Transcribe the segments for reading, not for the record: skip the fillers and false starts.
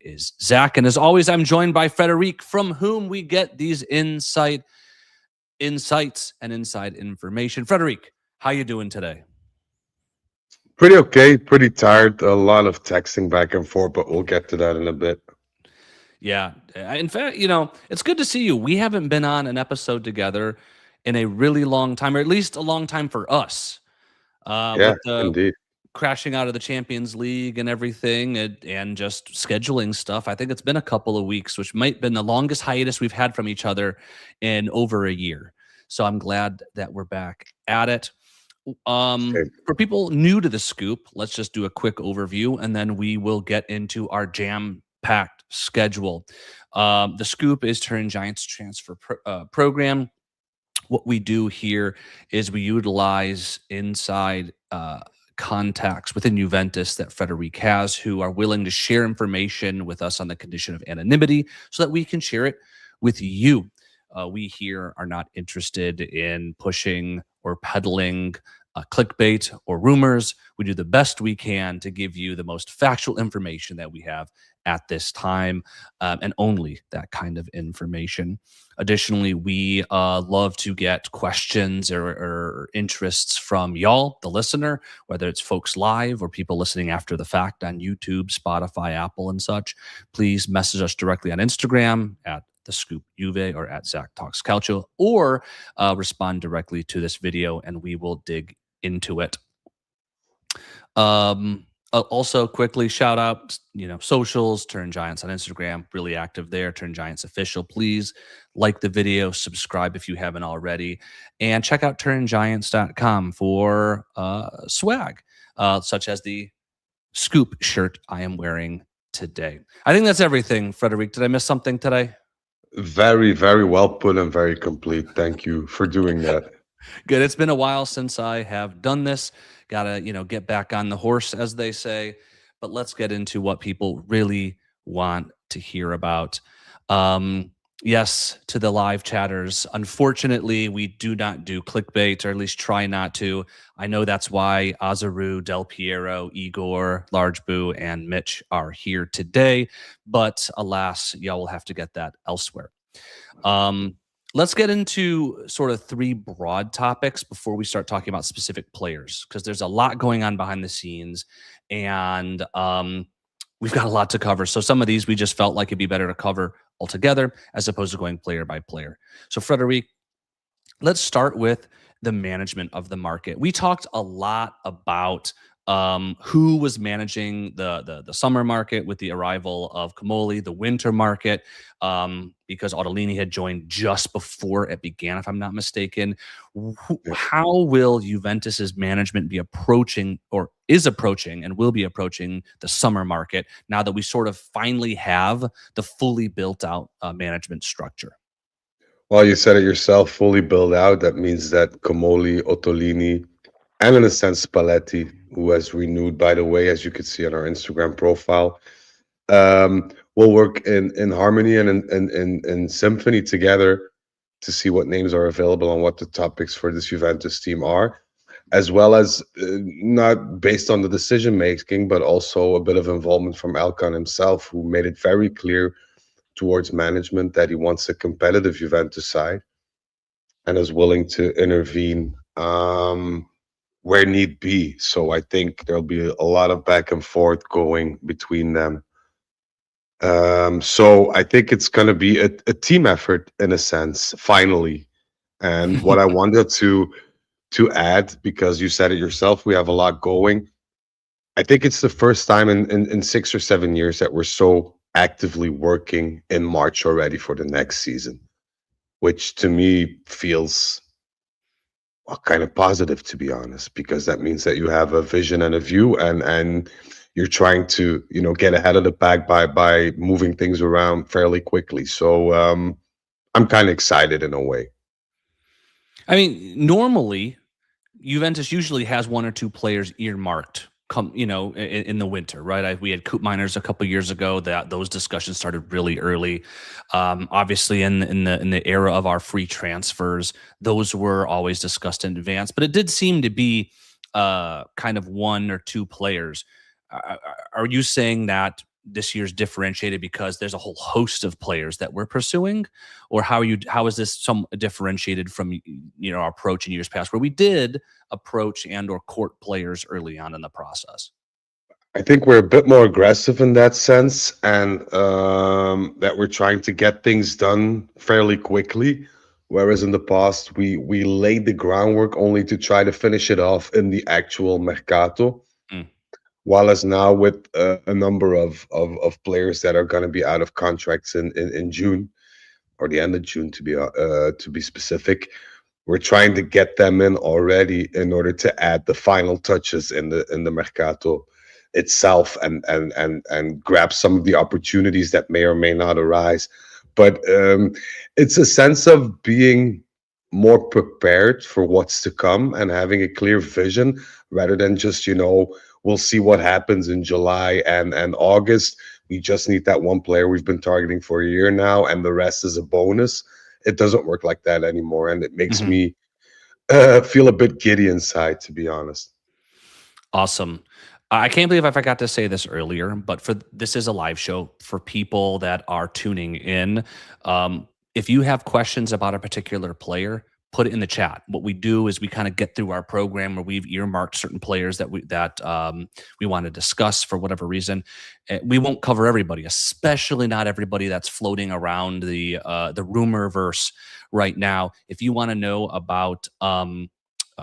is Zach. And as always, I'm joined by Frederic, from whom we get these insights and inside information. Frederic, how you doing today? Pretty okay, pretty tired. A lot of texting back and forth, but we'll get to that in a bit. Yeah. In fact, it's good to see you. We haven't been on an episode together in a really long time, or at least a long time for us. Yeah, With the indeed. crashing out of the Champions League and everything, and just scheduling stuff. I think it's been a couple of weeks, which might have been the longest hiatus we've had from each other in over a year. So I'm glad that we're back at it. Same. For people new to the Scoop, let's just do a quick overview, and then we will get into our jam-packed schedule. The Scoop is Turin Giants transfer program. What we do here is we utilize inside contacts within Juventus that Frederic has, who are willing to share information with us on the condition of anonymity so that we can share it with you. We here are not interested in pushing or peddling clickbait or rumors. We do the best we can to give you the most factual information that we have at this time, and only that kind of information. Additionally, we love to get questions or interests from y'all, the listener, whether it's folks live or people listening after the fact on YouTube, Spotify, Apple, and such. Please message us directly on Instagram at the Scoop Juve or at Zach Talks Calcio, or respond directly to this video and we will dig into it. Also, quickly shout out, socials, Turn Giants on Instagram, really active there. Turn Giants official. Please like the video, subscribe if you haven't already, and check out turngiants.com for swag, such as the Scoop shirt I am wearing today. I think that's everything, Frederic. Did I miss something today? Very, very well put and very complete. Thank you for doing that. Good. It's been a while since I have done this. Gotta, get back on the horse, as they say. But let's get into what people really want to hear about. Yes, to the live chatters. Unfortunately, we do not do clickbait, or at least try not to. I know that's why Azaru, Del Piero, Igor, Large Boo, and Mitch are here today. But alas, y'all will have to get that elsewhere. Let's get into sort of three broad topics before we start talking about specific players, because there's a lot going on behind the scenes, and we've got a lot to cover. So some of these we just felt like it'd be better to cover altogether as opposed to going player by player. So Frederic, let's start with the management of the market. We talked a lot about who was managing the summer market with the arrival of Comoli, the winter market, because Ottolini had joined just before it began, if I'm not mistaken. How will Juventus's management be approaching, or is approaching, and will be approaching the summer market now that we sort of finally have the fully built out management structure? Well, you said it yourself, fully built out. That means that Comoli, Ottolini, and in a sense Spalletti, who has renewed, by the way, as you could see on our Instagram profile, will work in harmony and in symphony together to see what names are available and what the topics for this Juventus team are, as well as not based on the decision making, but also a bit of involvement from Elkan himself, who made it very clear towards management that he wants a competitive Juventus side and is willing to intervene where need be. So I think there'll be a lot of back and forth going between them. So I think it's going to be a team effort in a sense, finally. And what I wanted to add, because you said it yourself, we have a lot going. I think it's the first time in 6 or 7 years that we're so actively working in March already for the next season, which to me feels kind of positive, to be honest, because that means that you have a vision and a view, and you're trying to get ahead of the pack by moving things around fairly quickly. So I'm kind of excited in a way. I mean, normally Juventus usually has one or two players earmarked in the winter, right? We had Coop Miners a couple years ago. That those discussions started really early. Obviously, in the era of our free transfers, those were always discussed in advance. But it did seem to be kind of one or two players. Are you saying that this year's differentiated because there's a whole host of players that we're pursuing, or how is this some differentiated from our approach in years past where we did approach and or court players early on in the process? I think we're a bit more aggressive in that sense, and that we're trying to get things done fairly quickly. Whereas in the past, we laid the groundwork only to try to finish it off in the actual mercato. Mm. While as now with a number of players that are going to be out of contracts in June, or the end of June to be specific, we're trying to get them in already in order to add the final touches in the mercato itself, and grab some of the opportunities that may or may not arise. But it's a sense of being more prepared for what's to come and having a clear vision rather than just, we'll see what happens in July and August. We just need that one player we've been targeting for a year now, and the rest is a bonus. It doesn't work like that anymore, and it makes Mhm. me feel a bit giddy inside, to be honest. Awesome. I can't believe I forgot to say this earlier, but this is a live show for people that are tuning in. If you have questions about a particular player, put it in the chat. What we do is we kind of get through our program where we've earmarked certain players that we want to discuss for whatever reason. We won't cover everybody, especially not everybody that's floating around the rumor verse right now. If you want to know about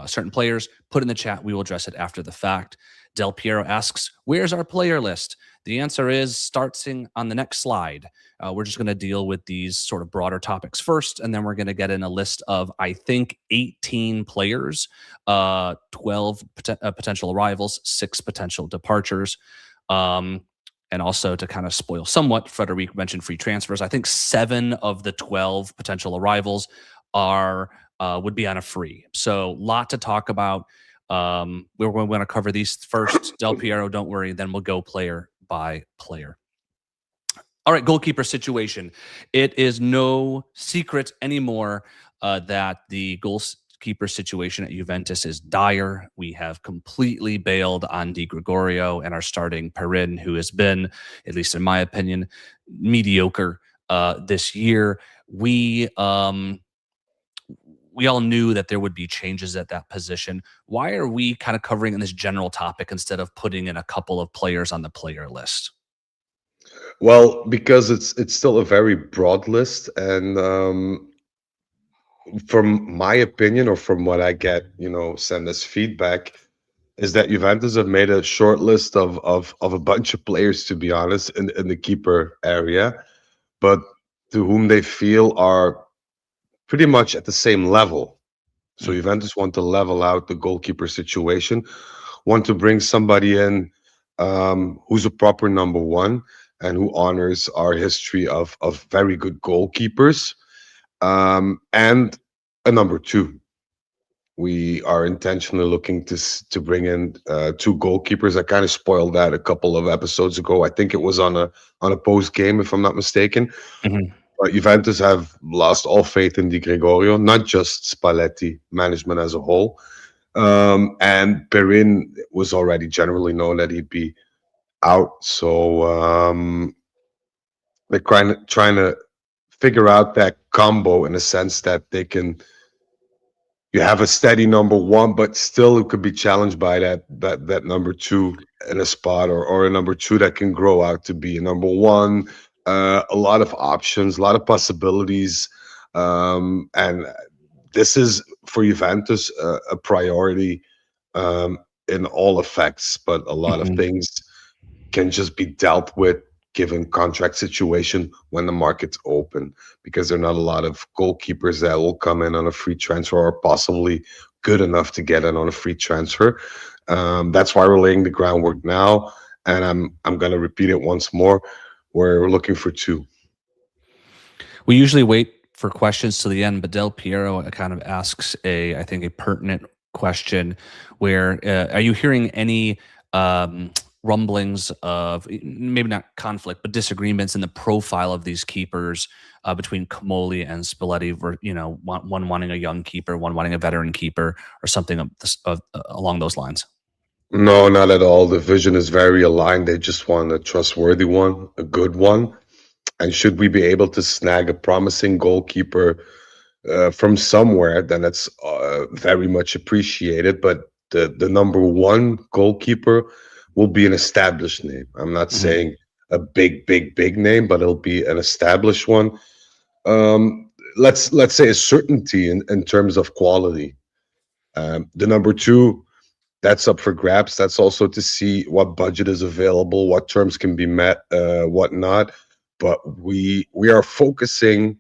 certain players, put in the chat. We will address it after the fact. Del Piero asks, where's our player list? The answer is starting on the next slide. We're just going to deal with these sort of broader topics first, and then we're going to get in a list of, I think, 18 players, 12 potential arrivals, 6 potential departures. And also to kind of spoil somewhat, Frederic mentioned free transfers. I think 7 of the 12 potential arrivals would be on a free. So lot to talk about. We're going to cover these first. Del Piero, don't worry. Then we'll go player by player. All right, goalkeeper situation. It is no secret anymore that the goalkeeper situation at Juventus is dire. We have completely bailed on Di Gregorio and are starting Perin, who has been, at least in my opinion, mediocre this year. We all knew that there would be changes at that position. Why are we kind of covering in this general topic instead of putting in a couple of players on the player list? Well, because it's still a very broad list, and from my opinion, or from what I get, send as feedback, is that Juventus have made a short list of a bunch of players, to be honest, in the keeper area, but to whom they feel are pretty much at the same level. So Mm. Juventus want to level out the goalkeeper situation, want to bring somebody in who's a proper number one and who honors our history of very good goalkeepers, and a number two. We are intentionally looking to bring in 2 goalkeepers. I kind of spoiled that a couple of episodes ago. I think it was on a post game, if I'm not mistaken. Mhm. But Juventus have lost all faith in Di Gregorio, not just Spalletti, management as a whole. And Perin was already generally known that he'd be out. So they're trying to figure out that combo in a sense that you have a steady number one, but still it could be challenged by that number two in a spot, or a number two that can grow out to be a number one. A lot of options, a lot of possibilities, and this is for Juventus a priority in all effects. But a lot of Mhm. things can just be dealt with given contract situation when the market's open, because there are not a lot of goalkeepers that will come in on a free transfer, or possibly good enough to get in on a free transfer. That's why we're laying the groundwork now, and I'm going to repeat it once more. We're looking for 2. We usually wait for questions to the end, but Del Piero kind of asks I think, a pertinent question where are you hearing any rumblings of maybe not conflict, but disagreements in the profile of these keepers between Comoli and Spalletti, one wanting a young keeper, one wanting a veteran keeper, or something along those lines? No, not at all. The vision is very aligned. They just want a trustworthy one, a good one. And should we be able to snag a promising goalkeeper from somewhere, then that's very much appreciated. But the number one goalkeeper will be an established name. I'm not Mhm. saying a big name, but it'll be an established one. Let's say a certainty in terms of quality. The number two, that's up for grabs. That's also to see what budget is available, what terms can be met, what not. But we are focusing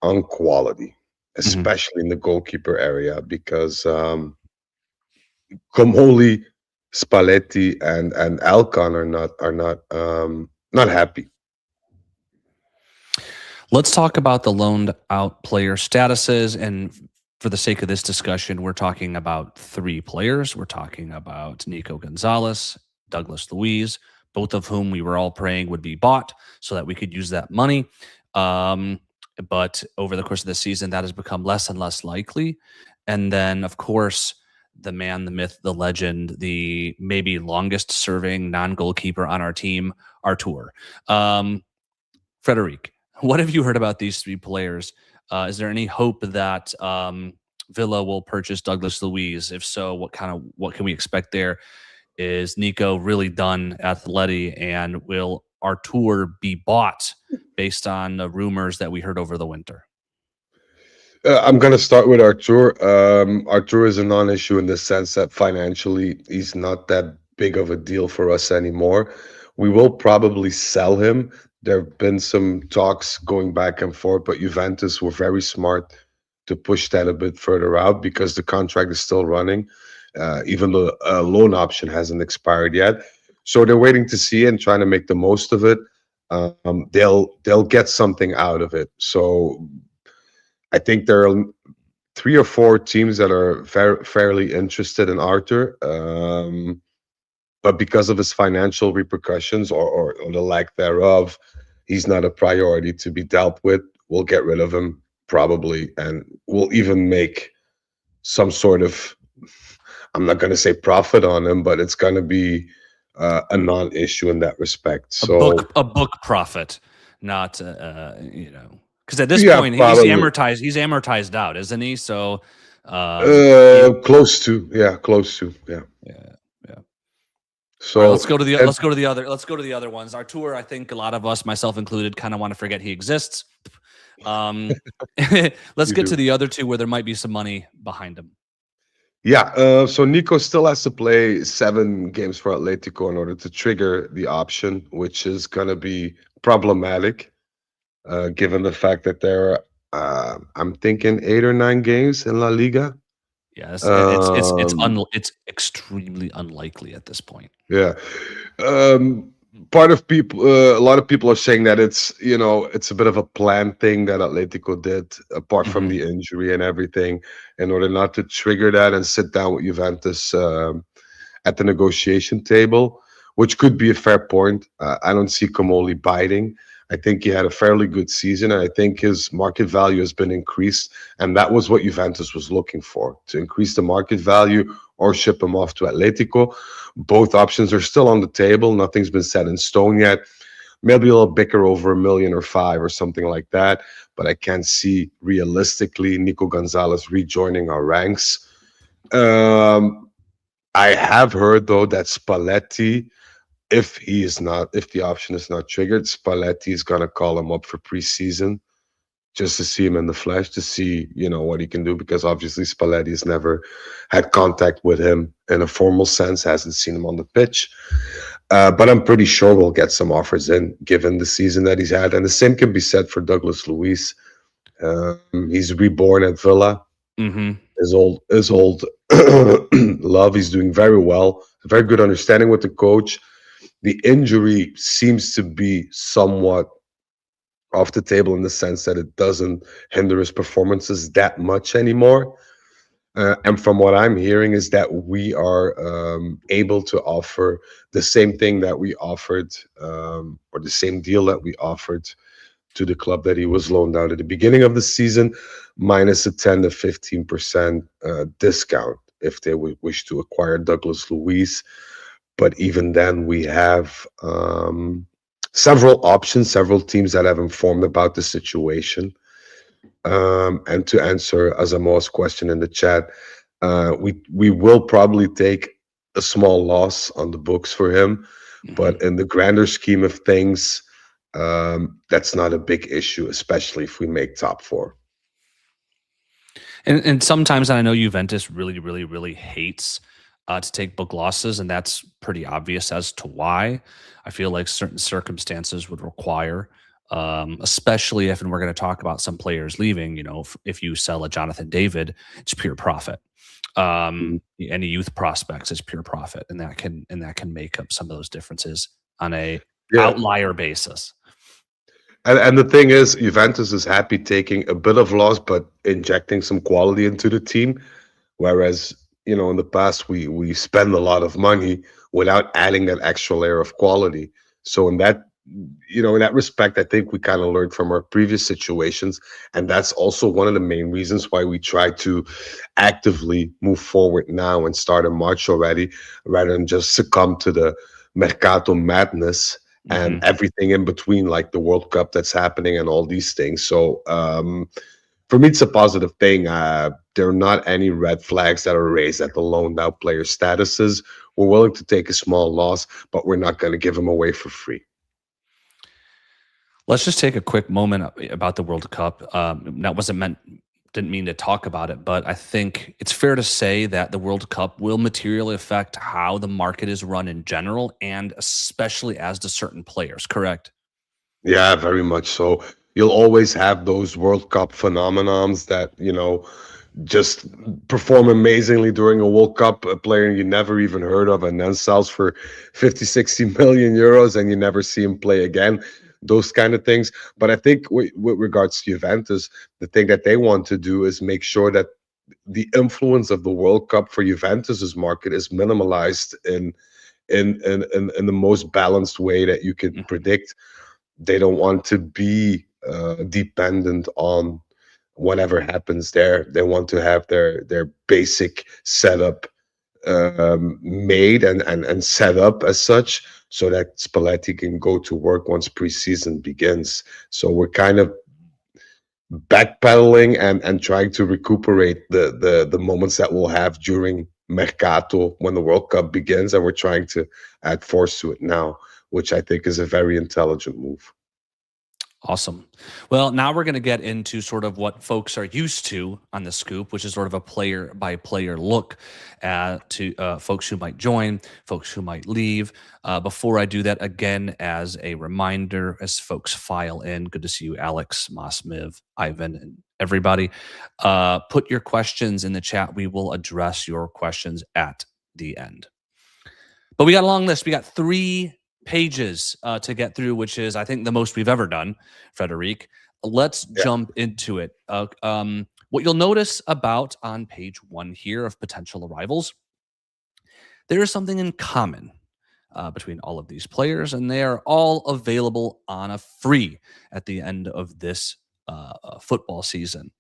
on quality, Mhm. especially in the goalkeeper area, because Comoli, Spalletti, and Alcon are not happy. Let's talk about the loaned out player statuses. And for the sake of this discussion, we're talking about three players. We're talking about Nico Gonzalez, Douglas Luiz, both of whom we were all praying would be bought so that we could use that money. Um, but over the course of the season, that has become less and less likely. And then, of course, the man, the myth, the legend, the maybe longest serving non goalkeeper on our team, Artur. Um, Frederic, what have you heard about these three players? Is there any hope that Villa will purchase Douglas Luiz? If so, what can we expect there? Is Nico really done at Atleti, and will Artur be bought based on the rumors that we heard over the winter? I'm going to start with Artur. Artur is a non-issue in the sense that financially he's not that big of a deal for us anymore. We will probably sell him. There have been some talks going back and forth, but Juventus were very smart to push that a bit further out because the contract is still running, even though the loan option hasn't expired yet. So they're waiting to see and trying to make the most of it. They'll get something out of it. So I think there are three or four teams that are fairly interested in Arthur, but because of his financial repercussions or the lack thereof, he's not a priority to be dealt with. We'll get rid of him probably, and we'll even make some sort of, I'm not going to say profit on him, but it's going to be a non-issue in that respect. So A book profit, not because at this yeah, point probably he's amortized out, isn't he? So, he, close to, yeah, close to, yeah. yeah, yeah. All right, So and let's go to the other ones. Artur, I think a lot of us, myself included, kind of want to forget he exists. Um, let's you get to do. the other two where there might be some money behind him. Yeah, so Nico still has to play 7 games for Atletico in order to trigger the option, which is going to be problematic, given the fact that there are, I'm thinking, 8 or 9 games in La Liga. Yes, Um, it's extremely unlikely at this point. yeah. Um, Part of people, a lot of people are saying that it's a bit of a planned thing that Atletico did, apart from Hmm. the injury and everything, in order not to trigger that and sit down with Juventus at the negotiation table, which could be a fair point. I don't see Comoli biting. I think he had a fairly good season, and I think his market value has been increased, and that was what Juventus was looking for, to increase the market value or ship him off to Atletico. Both options are still on the table. Nothing's been set in stone yet. Maybe a little bicker over 1 million or five or something like that, but I can't see realistically Nico Gonzalez rejoining our ranks. Um, I have heard though that Spalletti, if the option is not triggered, Spalletti is gonna call him up for preseason just to see him in the flesh, to see what he can do, because obviously Spalletti has never had contact with him in a formal sense, hasn't seen him on the pitch. But I'm pretty sure we'll get some offers in, given the season that he's had, and the same can be said for Douglas Luiz. He's reborn at Villa. Hmm. His old love. He's doing very well. Very good understanding with the coach. The injury seems to be somewhat off the table in the sense that it doesn't hinder his performances that much anymore. And from what I'm hearing is that we are able to offer the same thing that we offered, or the same deal that we offered to the club that he was loaned out at the beginning of the season, minus a 10 to 15% discount. if they would wish to acquire Douglas Luiz. But even then, we have several options, several teams that have informed about the situation. And to answer Azamoah's question in the chat, we will probably take a small loss on the books for him, Mhm. but in the grander scheme of things, that's not a big issue, especially if we make top four. And sometimes I know Juventus really, really, really hates to take book losses, and that's pretty obvious as to why. I feel like certain circumstances would require, especially if, and we're going to talk about some players leaving. If you sell a Jonathan David, it's pure profit. Mhm. Any youth prospects is pure profit, and that can make up some of those differences on a Yeah, outlier basis. and the thing is, Juventus is happy taking a bit of loss, but injecting some quality into the team. Whereas, in the past we spend a lot of money without adding that extra layer of quality. So in that respect, I think we kind of learned from our previous situations, and that's also one of the main reasons why we try to actively move forward now and start in March already, rather than just succumb to the mercato madness and Mhm. everything in between, like the World Cup that's happening and all these things. So for me, it's a positive thing. There are not any red flags that are raised at the loaned out player statuses. We're willing to take a small loss, but we're not going to give them away for free. Let's just take a quick moment about the World Cup. That wasn't meant, didn't mean to talk about it, but I think it's fair to say that the World Cup will materially affect how the market is run in general, and especially as to certain players. Correct? Yeah, very much so. You'll always have those World Cup phenomenons that, just perform amazingly during a World Cup, a player you never even heard of, and then sells for 50, 60 million euros, and you never see him play again. Those kind of things. But I think with regards to Juventus, the thing that they want to do is make sure that the influence of the World Cup for Juventus's market is minimalized in the most balanced way that you could Mhm. predict. They don't want to be dependent on whatever happens there. They want to have their basic setup made and set up as such, so that Spalletti can go to work once preseason begins. So we're kind of backpedaling and trying to recuperate the moments that we'll have during Mercato when the World Cup begins, and we're trying to add force to it now, which I think is a very intelligent move. Awesome. Well, now we're going to get into sort of what folks are used to on the scoop, which is sort of a player by player look at to folks who might join, folks who might leave. Before I do that, again, as a reminder, as folks file in, good to see you, Alex, Mosmiv, Ivan, and everybody. Put your questions in the chat. We will address your questions at the end. But we got a long list. We got 3 pages to get through, which is, I think, the most we've ever done, Frederic. Let's Yeah. jump into it. What you'll notice about on page 1 here of potential arrivals, there is something in common between all of these players, and they are all available on a free at the end of this football season.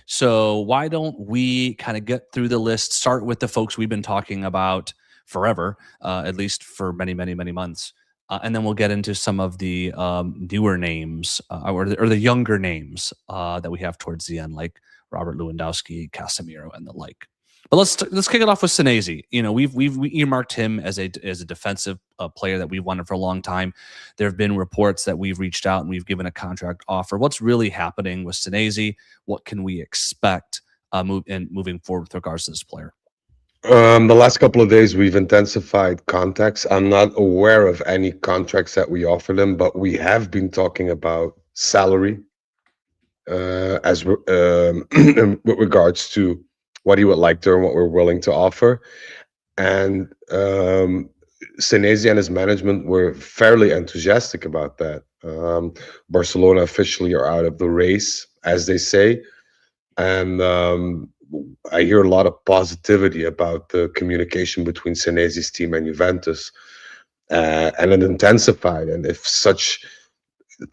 So why don't we kind of get through the list, start with the folks we've been talking about forever, at least for many, many, many months. And then we'll get into some of the newer names or the younger names that we have towards the end, like Robert Lewandowski, Casemiro, and the like. But let's kick it off with Senesi. We earmarked him as a defensive player that we've wanted for a long time. There have been reports that we've reached out and we've given a contract offer. What's really happening with Senesi? What can we expect moving forward with regards to this player? The last couple of days, we've intensified contacts. I'm not aware of any contracts that we offer them, but we have been talking about salary as with regards to what he would like to and what we're willing to offer. And Senesi and his management were fairly enthusiastic about that. Barcelona officially are out of the race, as they say, and I hear a lot of positivity about the communication between Senesi's team and Juventus, and it intensified. And if such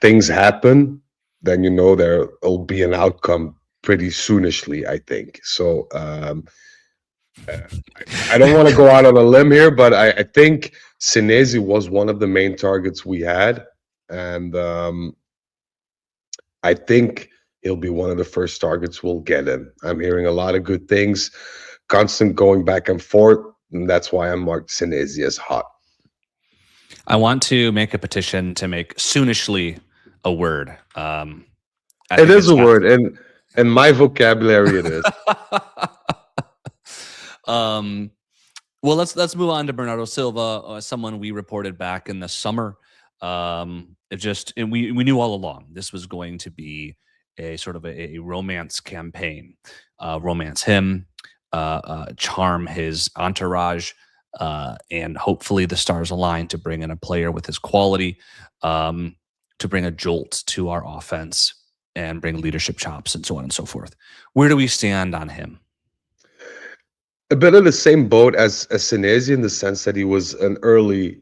things happen, then there will be an outcome pretty soonishly, I think. So I don't want to go out on a limb here, but I think Senesi was one of the main targets we had, and I think he'll be one of the first targets we'll get in. I'm hearing a lot of good things, constant going back and forth, and that's why I marked Senesi as hot. I want to make a petition to make soonishly a word. I It think is it's a not. word, and in my vocabulary, it is. um, well, let's move on to Bernardo Silva, someone we reported back in the summer. It just and we knew all along this was going to be a sort of a romance campaign, romance him, charm his entourage, and hopefully the stars align to bring in a player with his quality, to bring a jolt to our offense and bring leadership chops and so on and so forth. Where do we stand on him? A bit of the same boat as Senesi in the sense that he was an early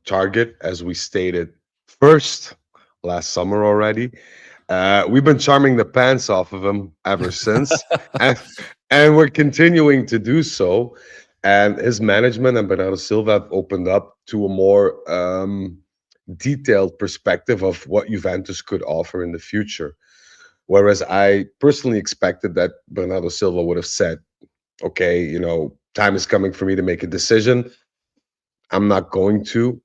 target, as we stated first last summer already. We've been charming the pants off of him ever since, and, and we're continuing to do so. And his management and Bernardo Silva have opened up to a more detailed perspective of what Juventus could offer in the future. Whereas I personally expected that Bernardo Silva would have said, okay, time is coming for me to make a decision. I'm not going to.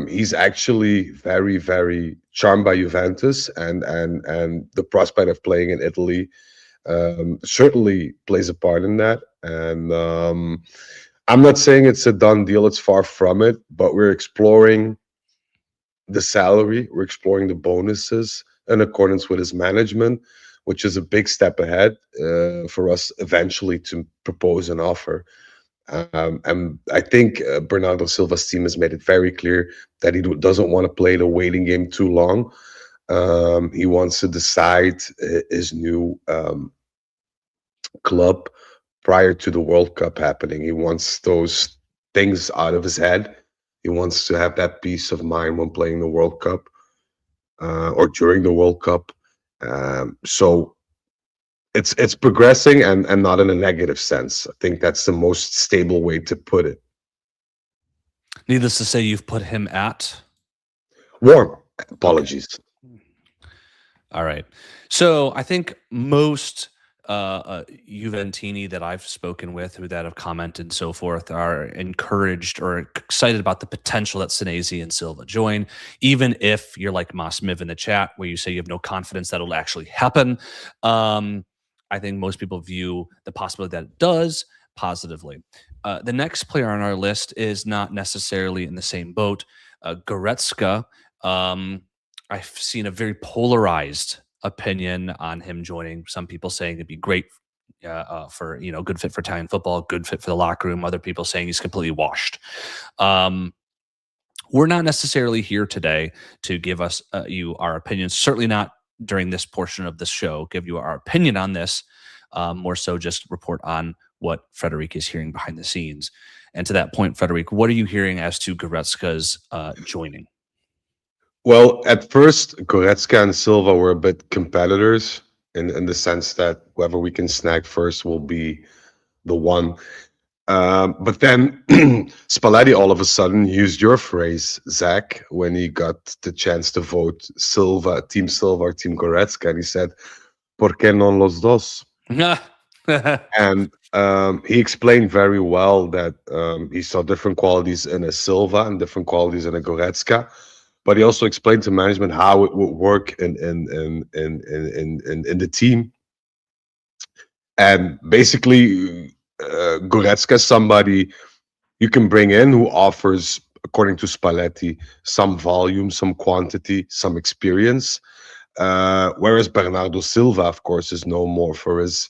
He's actually very, very charmed by Juventus, and the prospect of playing in Italy certainly plays a part in that. And I'm not saying it's a done deal; it's far from it. But we're exploring the salary, we're exploring the bonuses in accordance with his management, which is a big step ahead for us eventually to propose an offer. And I think Bernardo Silva's team has made it very clear that he doesn't want to play the waiting game too long. He wants to decide his new club prior to the World Cup happening. He wants those things out of his head. He wants to have that peace of mind when playing the World Cup or during the World Cup. So it's progressing and not in a negative sense. I think that's the most stable way to put it. Needless to say, you've put him at. Warm. Okay. Apologies. All right. So I think most Juventini that I've spoken with, who that have commented and so forth, are encouraged or excited about the potential that Senesi and Silva join. Even if you're like Moss Miv in the chat, where you say you have no confidence that it'll actually happen, I think most people view the possibility that it does positively. The next player on our list is not necessarily in the same boat. Goretzka. I've seen a very polarized opinion on him joining. Some people saying it'd be great for good fit for Italian football, good fit for the locker room. Other people saying he's completely washed. We're not necessarily here today to give us you our opinions. Certainly not during this portion of the show. Give you our opinion on this. More so, just report on what Frederic is hearing behind the scenes. And to that point, Frederic, what are you hearing as to Goretzka's joining? Well, at first, Goretzka and Silva were a bit competitors in the sense that whoever we can snag first will be the one. But then Spalletti all of a sudden used your phrase, Zach, when he got the chance to vote Silva or Team Goretzka, and he said, "Por qué no los dos?" And he explained very well that he saw different qualities in a Silva and different qualities in a Goretzka. But he also explained to management how it would work in the team. And basically, Goretzka is somebody you can bring in who offers, according to Spalletti, some volume, some quantity, some experience. Whereas Bernardo Silva, of course, is known more for his,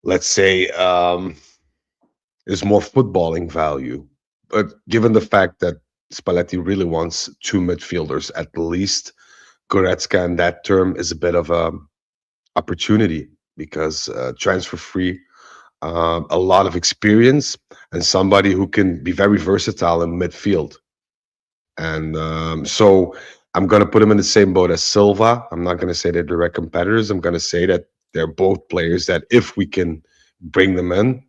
let's say, his more footballing value. But given the fact that Spalletti really wants two midfielders at least, Goretzka in that term is a bit of a opportunity because transfer free, a lot of experience, and somebody who can be very versatile in midfield. And so I'm going to put him in the same boat as Silva. I'm not going to say they're direct competitors. I'm going to say that they're both players that if we can bring them in.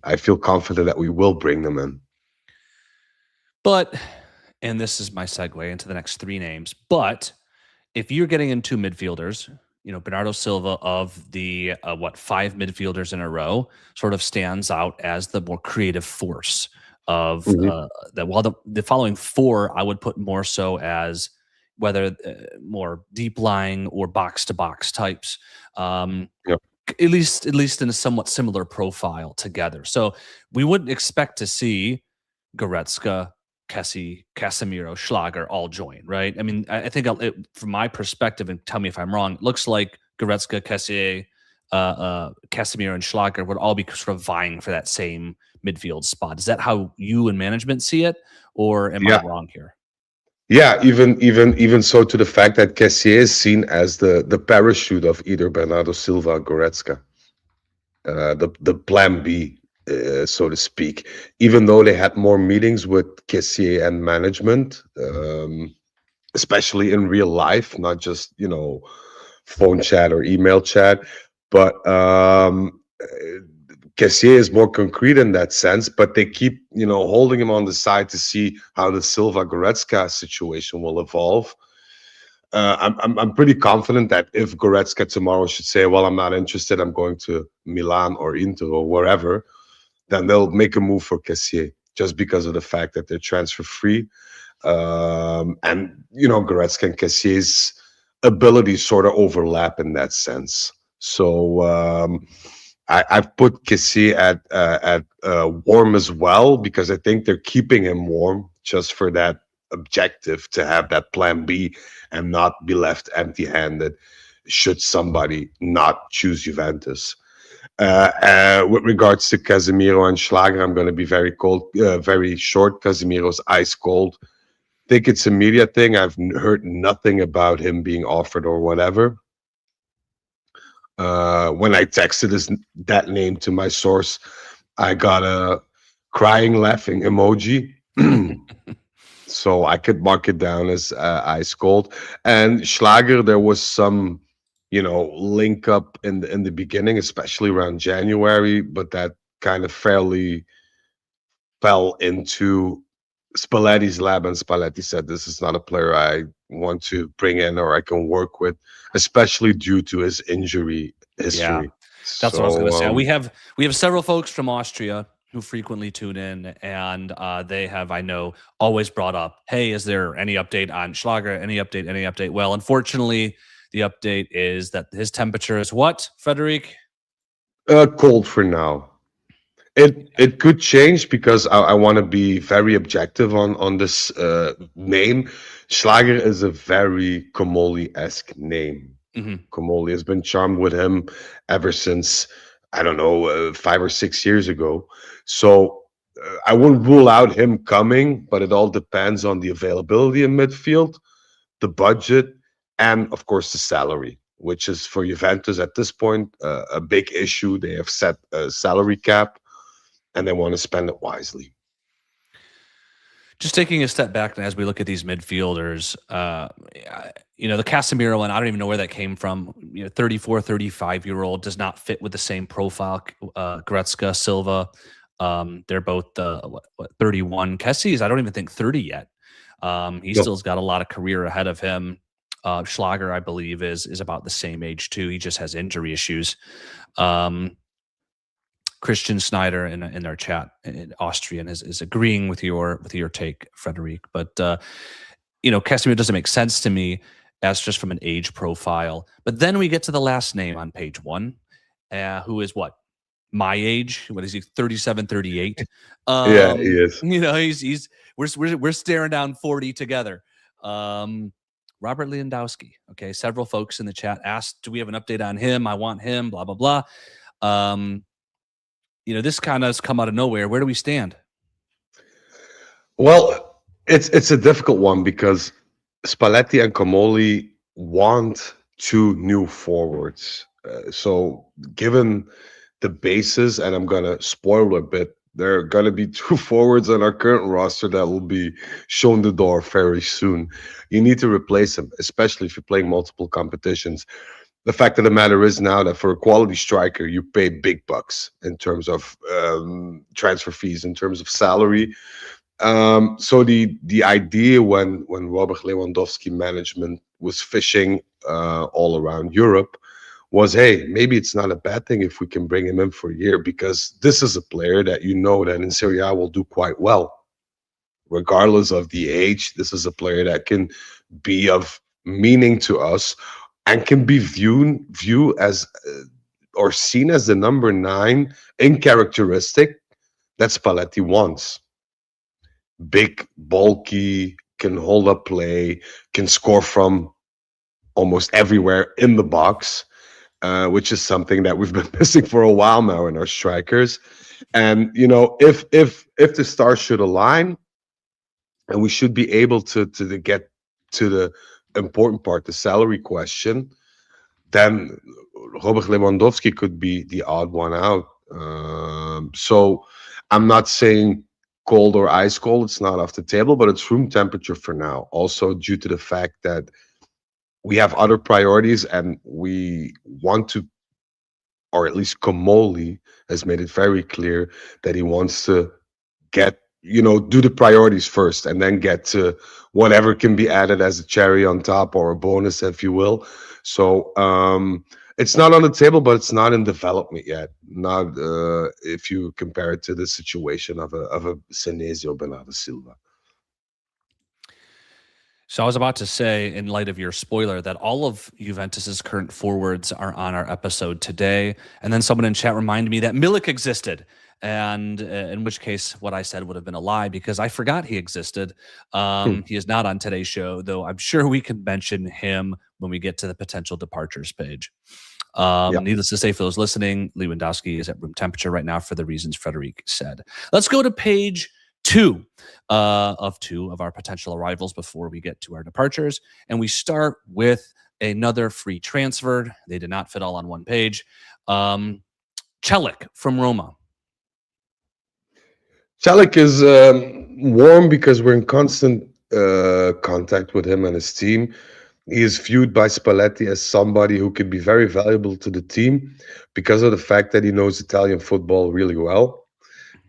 I feel confident that we will bring them in. But, and this is my segue into the next three names, but if you're getting into midfielders, Bernardo Silva of the five midfielders in a row sort of stands out as the more creative force of Mhm. that. While the following four, I would put more so as whether more deep lying or box to box types. Um, Yeah. at least in a somewhat similar profile together. So we wouldn't expect to see Goretzka, Kessie, Casemiro, Schlager all join, right? I mean, I think from my perspective, and tell me if I'm wrong, it looks like Goretzka, Kessie, Casemiro, and Schlager would all be sort of vying for that same midfield spot. Is that how you and management see it, or am I Yeah. wrong here? Yeah, even so to the fact that Kessié is seen as the parachute of either Bernardo Silva or Goretzka, the plan B, so to speak. Even though they had more meetings with Kessié and management, especially in real life, not just phone chat or email chat, but Kessié is more concrete in that sense, but they keep, holding him on the side to see how the Silva Goretzka situation will evolve. I'm pretty confident that if Goretzka tomorrow should say, "Well, I'm not interested. I'm going to Milan or Inter or wherever," then they'll make a move for Kessié just because of the fact that they're transfer free. And Goretzka and Kessié's abilities sort of overlap in that sense. So I've put Kessié at warm as well because I think they're keeping him warm just for that objective to have that plan B and not be left empty-handed should somebody not choose Juventus. With regards to Casemiro and Schlager, I'm going to be very cold, very short. Casemiro's ice cold. Think it's a media thing. I've heard nothing about him being offered or whatever. When I texted that name to my source, I got a crying, laughing emoji. So I could mark it down as ice cold. And Schlager, there was some, link up in the beginning, especially around January, but that kind of fairly fell into Spalletti's lab, and Spalletti said, "This is not a player I want to bring in or I can work with, especially due to his injury Yeah, history." that's what I was going So to say. We have several folks from Austria who frequently tune in, and they have, I know, always brought up, "Hey, is there any update on Schlager? Any update? Any update?" Well, unfortunately, the update is that his temperature is what, Frederic? cold for now. It could change because I want to be very objective on this name. Schlager is a very Comoli-esque name. Hmm. Comoli has been charmed with him ever since, I don't know, 5 or 6 years ago. So I wouldn't rule out him coming, but it all depends on the availability in midfield, the budget, and of course the salary, which is for Juventus at this point a big issue. They have set a salary cap and they want to spend it wisely. Just taking a step back, and as we look at these midfielders, the Casemiro one, I don't even know where that came from. 34, 35-year-old does not fit with the same profile. Goretzka, Silva, they're both 31. Kessie's, I don't even think 30 yet. He No. still's got a lot of career ahead of him. Schlager, I believe, is about the same age too. He just has injury issues. Christian Snyder in our chat in Austrian is agreeing with your take, Frederic. But Casemiro doesn't make sense to me as just from an age profile. But then we get to the last name on page one, who is what? My age? What is he? 37, 38. Yeah, he is. He's we're staring down 40 together. Robert Lewandowski. Okay, several folks in the chat asked, "Do we have an update on him? I want him." Blah blah blah. This kind of has come out of nowhere. Where do we stand? Well, it's a difficult one because Spalletti and Comoli want two new forwards. So, given the basis, and I'm gonna spoil a bit, there are gonna be two forwards on our current roster that will be shown the door very soon. You need to replace them, especially if you're playing multiple competitions. The fact of the matter is now that for a quality striker, you pay big bucks in terms of transfer fees, in terms of salary. So the idea when Robert Lewandowski management was fishing all around Europe was, hey, maybe it's not a bad thing if we can bring him in for a year, because this is a player that you know that in Serie A will do quite well regardless of the age. This is a player that can be of meaning to us and can be view as or seen as the number nine in characteristic that Spalletti wants. Big, bulky, can hold up play, can score from almost everywhere in the box, which is something that we've been missing for a while now in our strikers. And if the stars should align, and we should be able to get to the important part, the salary question, then Robert Lewandowski could be the odd one out. So I'm not saying cold or ice cold. It's not off the table, but it's room temperature for now. Also, due to the fact that we have other priorities and we want to, or at least Komoli has made it very clear that he wants to get, do the priorities first and then get to whatever can be added as a cherry on top or a bonus, if you will. So it's not on the table, but it's not in development yet. Not if you compare it to the situation of a Senesi or Bernardo Silva. So I was about to say, in light of your spoiler, that all of Juventus's current forwards are on our episode today. And then someone in chat reminded me that Milik existed. And in which case, what I said would have been a lie because I forgot he existed. Hmm. He is not on today's show, though I'm sure we can mention him when we get to the potential departures page. Yeah. Needless to say, for those listening, Lewandowski is at room temperature right now for the reasons Frederic said. Let's go to page two of our potential arrivals before we get to our departures. And we start with another free transfer. They did not fit all on one page. Celik from Roma. Celik is warm because we're in constant contact with him and his team. He is viewed by Spalletti as somebody who could be very valuable to the team because of the fact that he knows Italian football really well.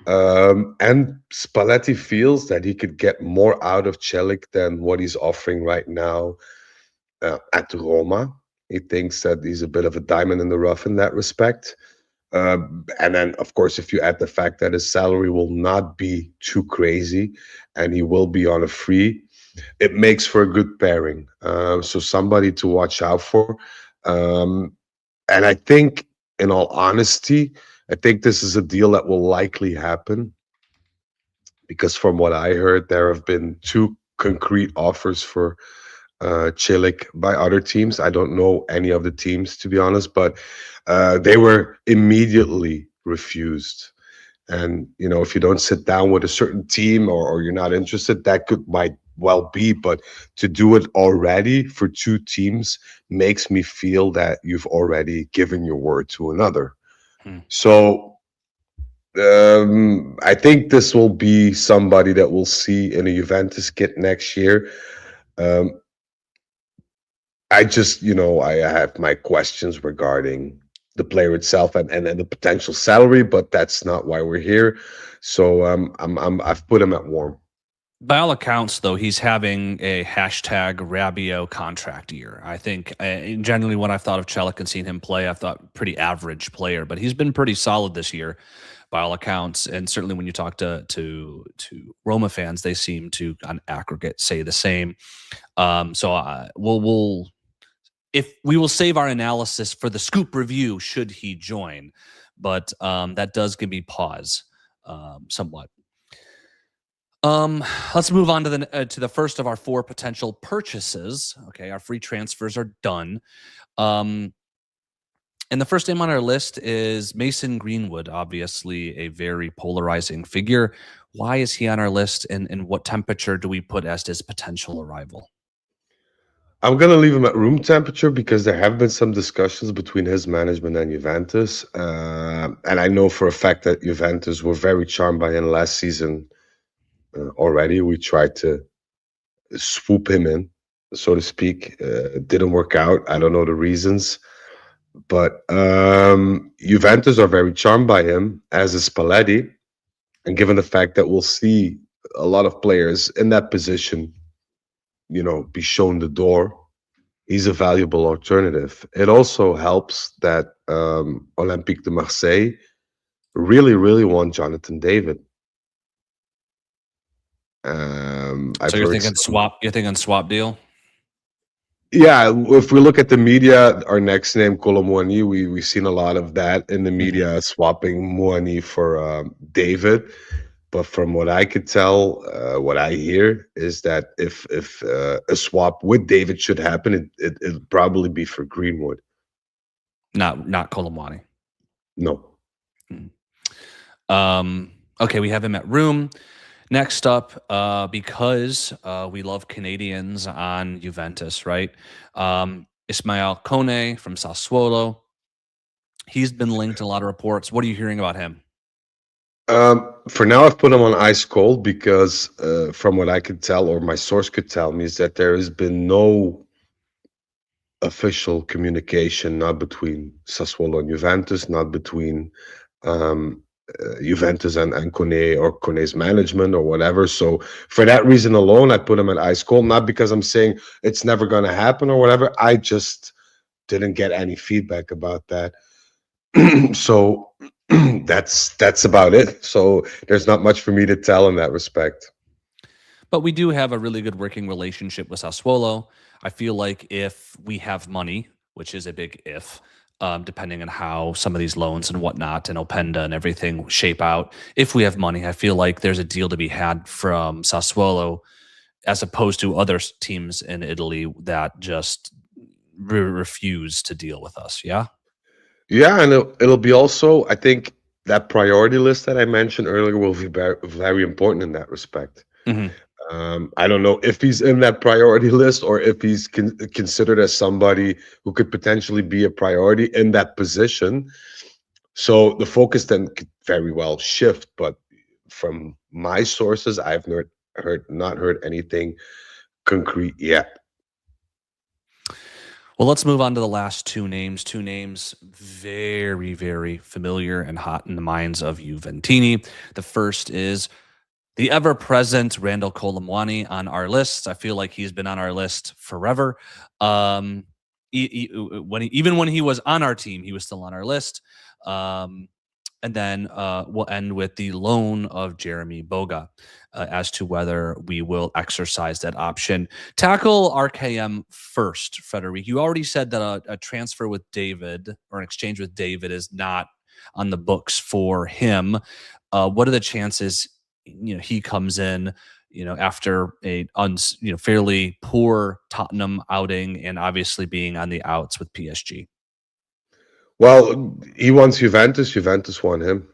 And Spalletti feels that he could get more out of Celik than what he's offering right now at Roma. He thinks that he's a bit of a diamond in the rough in that respect. And then, of course, if you add the fact that his salary will not be too crazy and he will be on a free, it makes for a good pairing. So somebody to watch out for. And I think, in all honesty, I think this is a deal that will likely happen because from what I heard, there have been two concrete offers for Chilik by other teams. I don't know any of the teams, to be honest, but they were immediately refused. And if you don't sit down with a certain team or you're not interested, that might well be. But to do it already for two teams makes me feel that you've already given your word to another. Hmm. So I think this will be somebody that we'll see in a Juventus kit next year. Um, I just, I have my questions regarding the player itself and the potential salary, but that's not why we're here. So I've put him at warm. By all accounts, though, he's having a hashtag Rabio contract year. I think generally when I've thought of Celik and seen him play, I've thought pretty average player, but he's been pretty solid this year by all accounts. And certainly when you talk to Roma fans, they seem to on aggregate say the same. So we'll if we will save our analysis for the scoop review should he join, but that does give me pause somewhat. Let's move on to the first of our four potential purchases. Okay, our free transfers are done. And the first name on our list is Mason Greenwood, obviously a very polarizing figure. Why is he on our list, and what temperature do we put as his potential arrival? I'm gonna leave him at room temperature because there have been some discussions between his management and Juventus, and I know for a fact that Juventus were very charmed by him last season. Already, we tried to swoop him in, so to speak. It didn't work out. I don't know the reasons. But Juventus are very charmed by him, as is Spalletti. And given the fact that we'll see a lot of players in that position, be shown the door, he's a valuable alternative. It also helps that Olympique de Marseille really, really want Jonathan David. So I've you're heard thinking some. swap. You're thinking swap deal. Yeah, if we look at the media, our next name, Colomwani, we've seen a lot of that in the Hmm. media, swapping Moani for David. But from what I could tell, what I hear is that if a swap with David should happen, it'd probably be for Greenwood. Not Colomwani. No. Okay, we have him at room. Next up, because we love Canadians on Juventus, right? Ismail Kone from Sassuolo. He's been linked in a lot of reports. What are you hearing about him? For now, I've put him on ice cold because, from what I could tell, or my source could tell me, is that there has been no official communication, not between Sassuolo and Juventus, not between um, Juventus and Kone or Kone's management or whatever. So for that reason alone, I put him at ice cold, not because I'm saying it's never going to happen or whatever. I just didn't get any feedback about that. So that's about it. So there's not much for me to tell in that respect. But we do have a really good working relationship with Sassuolo. I feel like if we have money, which is a big if, depending on how some of these loans and whatnot and Openda and everything shape out, if we have money, I feel like there's a deal to be had from Sassuolo as opposed to other teams in Italy that just refuse to deal with us. Yeah. Yeah, and it'll be also, I think, that priority list that I mentioned earlier will be very important in that respect. Hmm. I don't know if he's in that priority list or if he's considered as somebody who could potentially be a priority in that position. So the focus then could very well shift. But from my sources, I've not heard anything concrete yet. Well, let's move on to the last two names. Two names very, very familiar and hot in the minds of Juventini. The first is the ever present Randall Colomwani on our list. I feel like he's been on our list forever. Um, even when he was on our team, he was still on our list. Um, and then we'll end with the loan of Jeremy Boga as to whether we will exercise that option. Tackle RKM first, Frederic. You already said that a transfer with David or an exchange with David is not on the books for him. What are the chances he comes in after a fairly poor Tottenham outing and obviously being on the outs with PSG? Well, he wants Juventus. Juventus want him.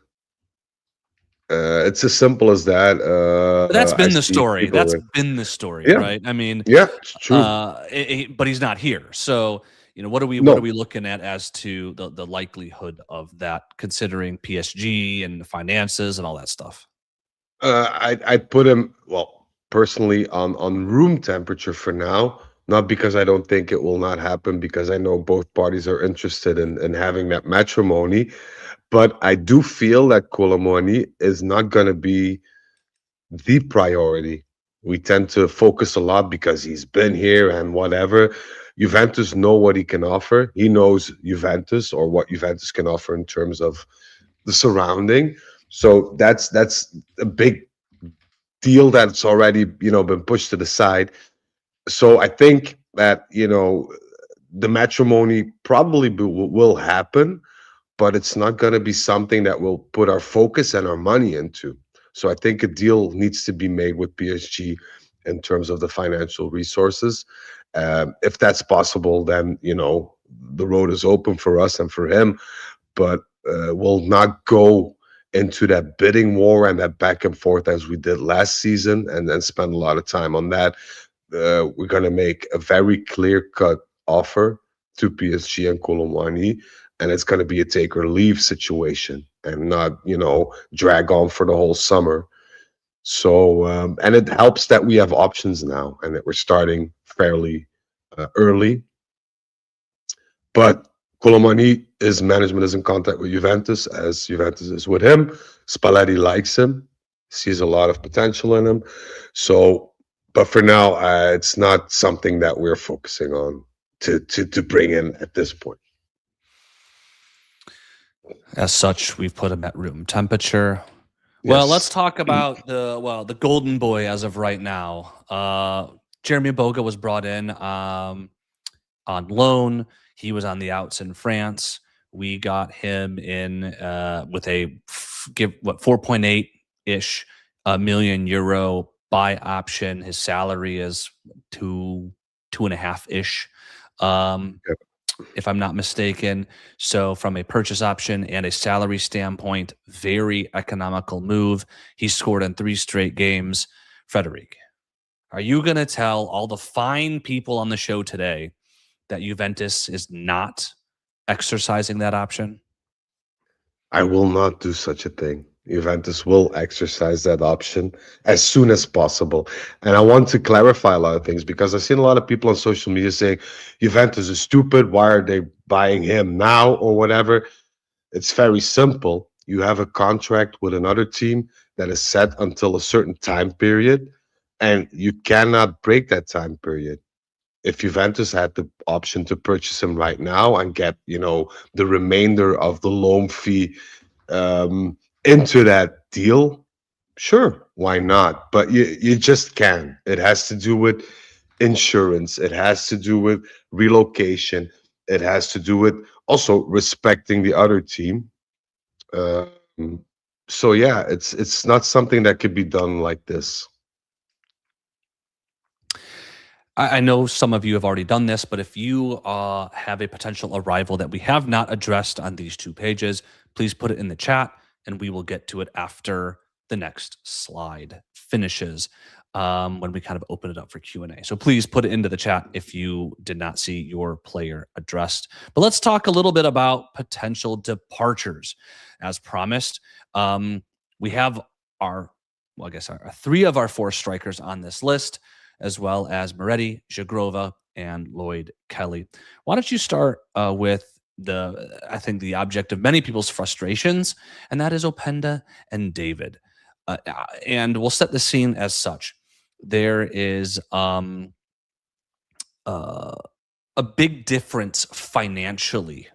It's as simple as that. But that's I been the see story. people That's with, been the story, yeah, right? I mean, yeah, it's true. but he's not here. So, what are we No, looking at as to the likelihood of that, considering PSG and the finances and all that stuff? I'd put him, well, personally on room temperature for now. Not because I don't think it will not happen, because I know both parties are interested in having that matrimony. But I do feel that Colomoni is not going to be the priority. We tend to focus a lot because he's been here and whatever. Juventus know what he can offer. He knows Juventus, or what Juventus can offer in terms of the surrounding. So that's a big deal that's already been pushed to the side. So I think that the matrimony probably will happen, but it's not going to be something that we'll put our focus and our money into. So I think a deal needs to be made with PSG in terms of the financial resources. If that's possible, then the road is open for us and for him. But we'll not go into that bidding war and that back and forth as we did last season, and then spend a lot of time on that. We're going to make a very clear cut offer to PSG and Colomwani, and it's going to be a take or leave situation and not, drag on for the whole summer. So, and it helps that we have options now and that we're starting fairly early. But Colomani, his management is in contact with Juventus, as Juventus is with him. Spalletti likes him, sees a lot of potential in him. So, but for now, it's not something that we're focusing on to bring in at this point. As such, we've put him at room temperature. Well, let's Yes. talk about the golden boy as of right now. Jeremy Boga was brought in on loan. He was on the outs in France. We got him in with a 4.8 ish million euro buy option. His salary is two and a half ish. Um, Yep. if I'm not mistaken. So, from a purchase option and a salary standpoint, very economical move. He scored in 3 straight games. Frederic, are you going to tell all the fine people on the show today that Juventus is not exercising that option? I will not do such a thing. Juventus will exercise that option as soon as possible. And I want to clarify a lot of things because I've seen a lot of people on social media saying Juventus is stupid. Why are they buying him now or whatever? It's very simple. You have a contract with another team that is set until a certain time period, and you cannot break that time period. If Juventus had the option to purchase him right now and get, the remainder of the loan fee into that deal, sure, why not? But you just can. It has to do with insurance. It has to do with relocation. It has to do with also respecting the other team. Um, so yeah, it's not something that could be done like this. I know some of you have already done this, but if you have a potential arrival that we have not addressed on these 2 pages, please put it in the chat and we will get to it after the next slide finishes when we kind of open it up for Q&A. So please put it into the chat if you did not see your player addressed. But let's talk a little bit about potential departures. As promised, we have our, well, I guess our 3 of our 4 strikers on this list, as well as Moretti, Jagrova, and Lloyd Kelly. Why don't you start with I think the object of many people's frustrations, and that is Openda and David. And we'll set the scene as such. There is uh, a big difference financially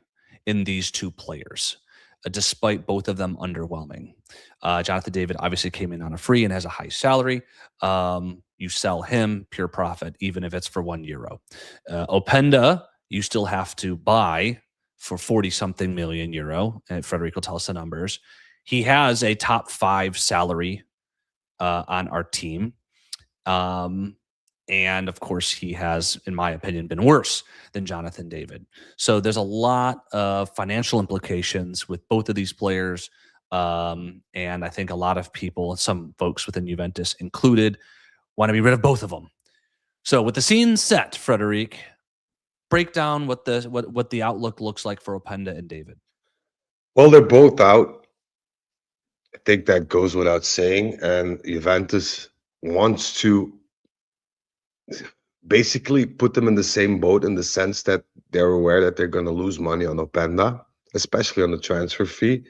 in these 2 players, despite both of them underwhelming. Jonathan David obviously came in on a free and has a high salary. You sell him, pure profit, even if it's for €1. Openda, you still have to buy for 40 something million euro. And Frederic will tell us the numbers. He has a top 5 salary on our team. And of course, he has, in my opinion, been worse than Jonathan David. So there's a lot of financial implications with both of these players. And I think a lot of people, some folks within Juventus included, want to be rid of both of them. So with the scene set, Frederic, break down what the outlook looks like for Openda and David. Well, they're both out. I think that goes without saying. And Juventus wants to basically put them in the same boat in the sense that they're aware that they're going to lose money on Openda, especially on the transfer fee.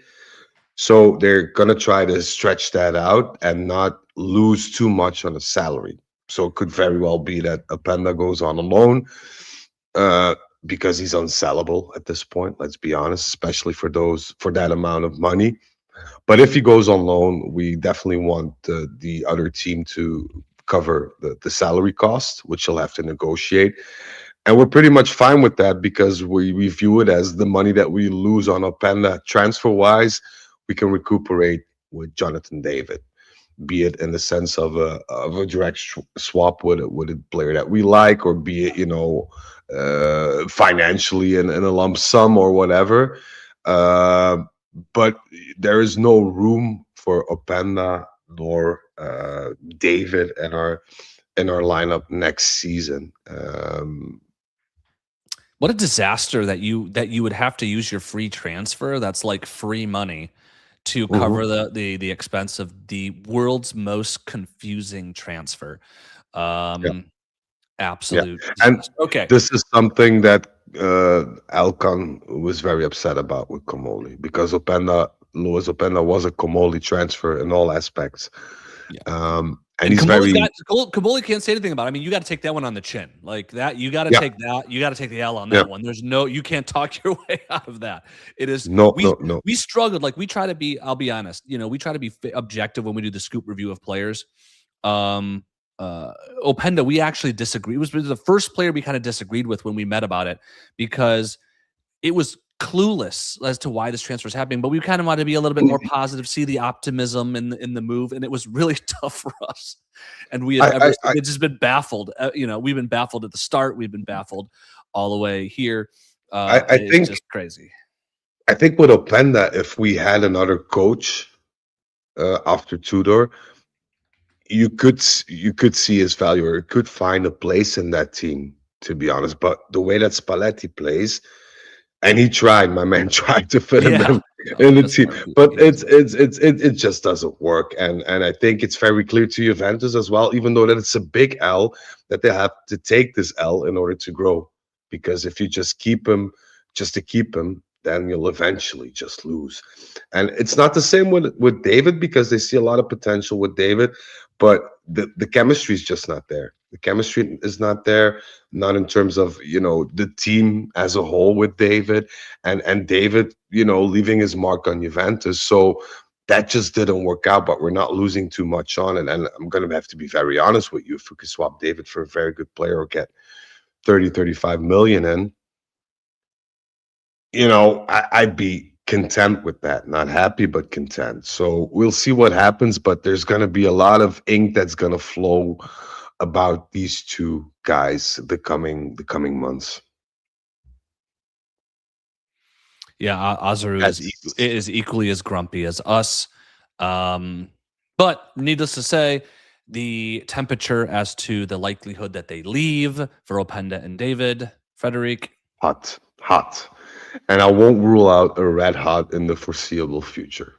So they're going to try to stretch that out and not lose too much on a salary. So it could very well be that Openda goes on a loan because he's unsellable at this point, let's be honest, especially for that amount of money. But if he goes on loan, we definitely want the other team to cover the salary cost, which he'll have to negotiate. And we're pretty much fine with that because we view it as the money that we lose on Openda transfer wise, we can recuperate with Jonathan David, be it in the sense of a direct swap with a player that we like, or be it financially in a lump sum or whatever. But there is no room for Openda nor David in our lineup next season. What a disaster that you would have to use your free transfer. That's like free money to cover Mhm. the expense of the world's most confusing transfer. Yeah. Um, Yeah, Absolute and disaster. Okay. this is something that Alcon was very upset about with Comoli because Luis Openda was a Comoli transfer in all aspects, Yeah. and And he's very Kaboli can't say anything about it. I mean, you got to take that one on the chin. Like that, you got to yeah take that. You got to take the L on yeah that one. You can't talk your way out of that. It is no no no we struggled. Like we try to be. I'll be honest. We try to be objective when we do the scoop review of players. Um, Openda, we actually disagreed. It was the first player we kind of disagreed with when we met about it because it was clueless as to why this transfer is happening, but we kind of wanted to be a little bit more positive, see the optimism in the move, and it was really tough for us. And we had I we've just been baffled. We've been baffled at the start. We've been baffled all the way here. I It's think just crazy. I think with Openda, if we had another coach after Tudor, you could see his value or could find a place in that team. To be honest, but the way that Spalletti plays, and he tried, my man tried to fit him Yeah. No, in the just team, but he doesn't. it just doesn't work. And I think it's very clear to Juventus as well, even though that it's a big L, that they have to take this L in order to grow. Because if you just keep him just to keep him, then you'll eventually just lose. And it's not the same with David because they see a lot of potential with David, but the chemistry is just not there. The chemistry is not there, not in terms of the team as a whole with David and David, leaving his mark on Juventus. So that just didn't work out, but we're not losing too much on it. And I'm going to have to be very honest with you. If we could swap David for a very good player or get 35 million in, I'd be content with that. Not happy, but content. So we'll see what happens, but there's going to be a lot of ink that's going to flow about these two guys the coming months. Yeah, Azaru That's is equally as grumpy as us. Um, but needless to say, the temperature as to the likelihood that they leave for Openda and David, Frederic. hot, hot. And I won't rule out a red hot in the foreseeable future.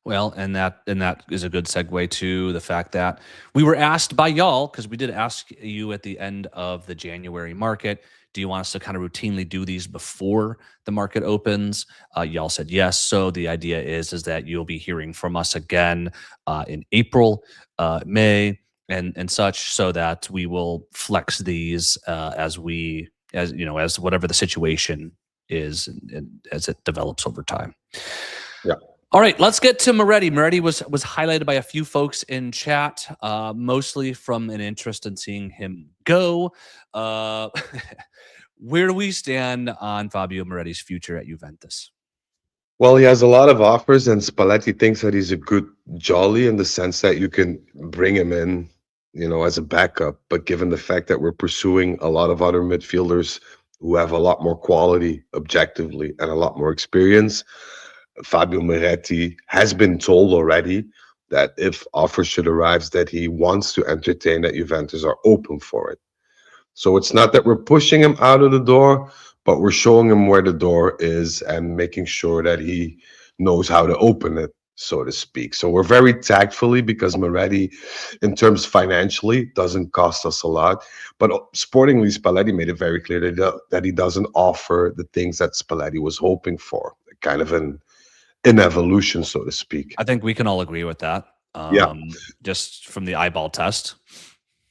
Well, and that is a good segue to the fact that we were asked by y'all, because we did ask you at the end of the January market, do you want us to kind of routinely do these before the market opens? Y'all said yes. So the idea is that you'll be hearing from us again in April, May, and such, so that we will flex these as whatever the situation is and as it develops over time. Yeah. All right, let's get to Moretti. Moretti was highlighted by a few folks in chat, mostly from an interest in seeing him go. Uh, where do we stand on Fabio Moretti's future at Juventus? Well, he has a lot of offers, and Spalletti thinks that he's a good jolly in the sense that you can bring him in, as a backup. But given the fact that we're pursuing a lot of other midfielders who have a lot more quality objectively and a lot more experience, Fabio Moretti has been told already that if offers should arise, that he wants to entertain, that Juventus are open for it. So it's not that we're pushing him out of the door, but we're showing him where the door is and making sure that he knows how to open it, so to speak. So we're very tactfully, because Moretti, in terms financially, doesn't cost us a lot. But sportingly, Spalletti made it very clear that he doesn't offer the things that Spalletti was hoping for, kind of an evolution, so to speak. I think we can all agree with that. Yeah, Just from the eyeball test.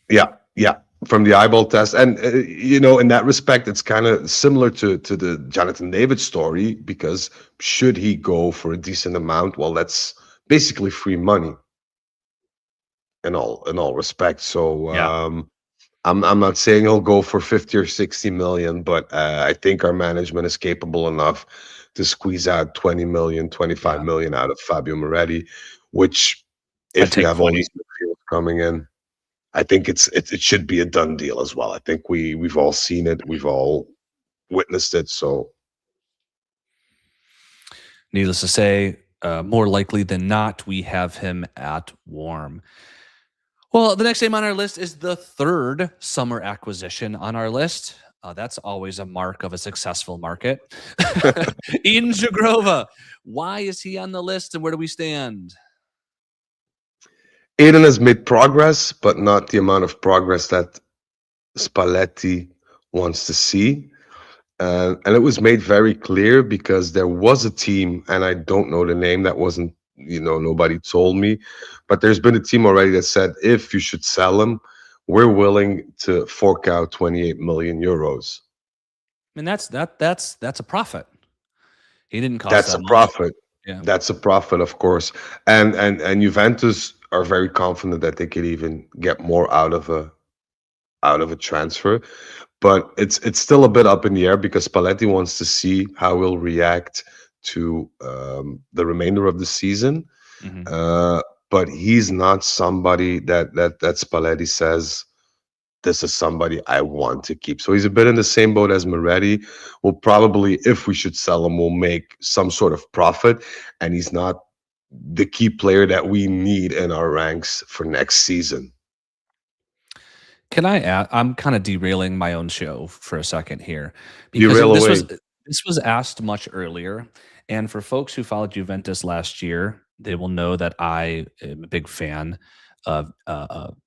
yeah, yeah. From the eyeball test, and in that respect, it's kind of similar to the Jonathan David story, because should he go for a decent amount, well, that's basically free money in all respects. So Yeah, I'm not saying he'll go for 50 or 60 million, but I think our management is capable enough to squeeze out 20 million, 25 yeah. million out of Fabio Moretti, which, I'd if you take have all 20. these midfielders coming in, I think it should be a done deal as well. I think we've all seen it, we've all witnessed it. So Needless to say, more likely than not, we have him at Warm. Well, the next name on our list is the third summer acquisition on our list. That's always a mark of a successful market. Eden Jagrova. Why is he on the list and where do we stand? Aiden has made progress, but not the amount of progress that Spalletti wants to see. And it was made very clear because there was a team, and I don't know the name, that wasn't, nobody told me, but there's been a team already that said if you should sell him, we're willing to fork out 28 million euros. I mean, that's a profit. He didn't cost That's that a much. profit. Yeah. That's a profit, of course. And Juventus are very confident that they could even get more out of a transfer. But it's still a bit up in the air because Spalletti wants to see how he'll react to the remainder of the season. Mhm. Uh, but he's not somebody that Spalletti says this is somebody I want to keep. So he's a bit in the same boat as Moretti. We'll probably, if we should sell him, we'll make some sort of profit, and he's not the key player that we need in our ranks for next season. Can I add, I'm kind of derailing my own show for a second here because Derail away. this was asked much earlier, and for folks who followed Juventus last year, they will know that I am a big fan of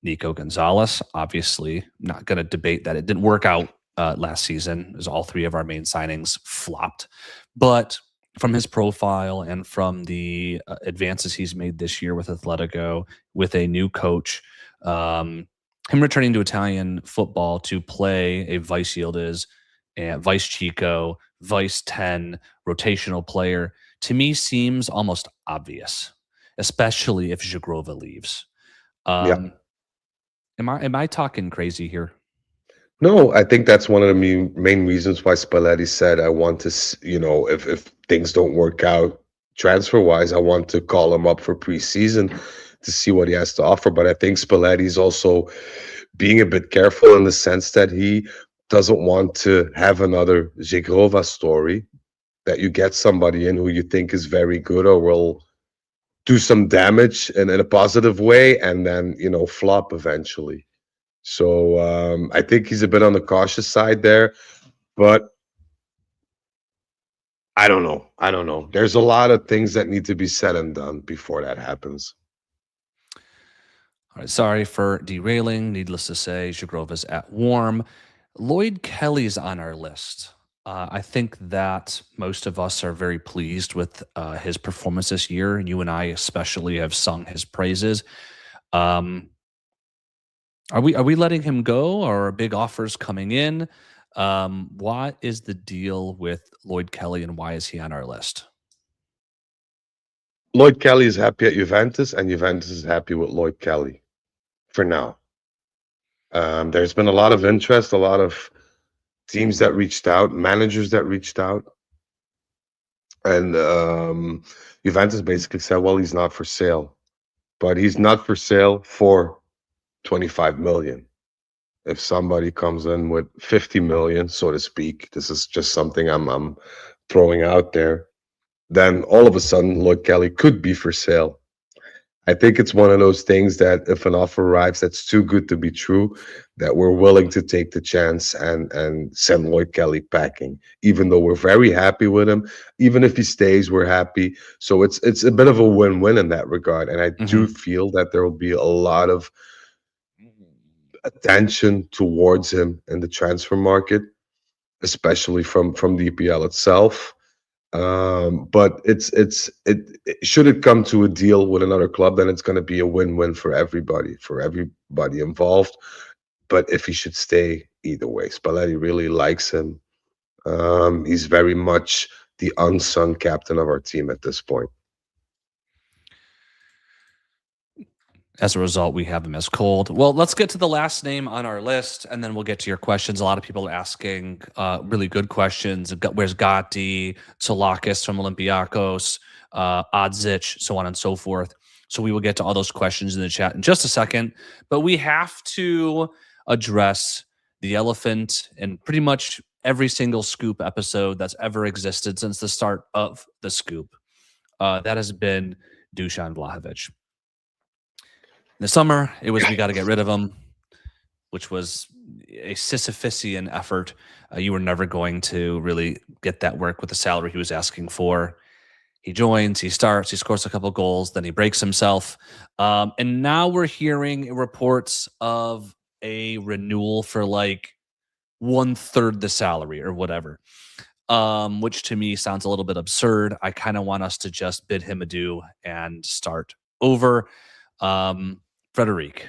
Nico Gonzalez. Obviously, not going to debate that it didn't work out last season, as all three of our main signings flopped. But from his profile and from the advances he's made this year with Atletico, with a new coach, him returning to Italian football to play a Vice Yildiz, and Vice Chico, Vice 10 rotational player, to me seems almost obvious, especially if Zagrova leaves. Yeah. Um, am I talking crazy here? No, I think that's one of the main reasons why Spalletti said, I want to, if things don't work out transfer wise, I want to call him up for preseason to see what he has to offer. But I think Spalletti's also being a bit careful in the sense that he doesn't want to have another Zigrova story, that you get somebody in who you think is very good or will do some damage in a positive way and then, flop eventually. So I think he's a bit on the cautious side there, but I don't know. I don't know. There's a lot of things that need to be said and done before that happens. All right, sorry for derailing. Needless to say, Zagrova's at warm. Lloyd Kelly's on our list. I think that most of us are very pleased with his performance this year. You and I, especially, have sung his praises. Um, are we letting him go, or are big offers coming in? What is the deal with Lloyd Kelly, and why is he on our list? Lloyd Kelly is happy at Juventus, and Juventus is happy with Lloyd Kelly for now. There's been a lot of interest, a lot of teams that reached out, managers that reached out, and Juventus basically said, "Well, he's not for sale, but he's not for sale for 25 million. If somebody comes in with 50 million, so to speak, this is just something I'm throwing out there, then all of a sudden Lloyd Kelly could be for sale. I think it's one of those things that if an offer arrives that's too good to be true, that we're willing to take the chance and send Lloyd Kelly packing, even though we're very happy with him. Even if he stays, we're happy. So it's a bit of a win-win in that regard. And I do Hmm. feel that there will be a lot of attention towards him in the transfer market, especially from the EPL itself. But should it come to a deal with another club, then it's going to be a win-win for everybody involved. But if he should stay, either way, Spalletti really likes him. He's very much the unsung captain of our team at this point. As a result, we have him as cold. Well, let's get to the last name on our list, and then we'll get to your questions. A lot of people are asking really good questions. Where's Gatti, Tsolakis from Olympiakos, Odzic, so on and so forth. So we will get to all those questions in the chat in just a second. But we have to address the elephant in pretty much every single Scoop episode that's ever existed since the start of the Scoop. That has been Dusan Vlahovic. In the summer, it was we got to get rid of him, which was a Sisyphusian effort. You were never going to really get that work with the salary he was asking for. He joins, he starts, he scores a couple goals, then he breaks himself. And now we're hearing reports of a renewal for like 1/3 the salary or whatever. Which to me sounds a little bit absurd. I kind of want us to just bid him adieu and start over. Frederic,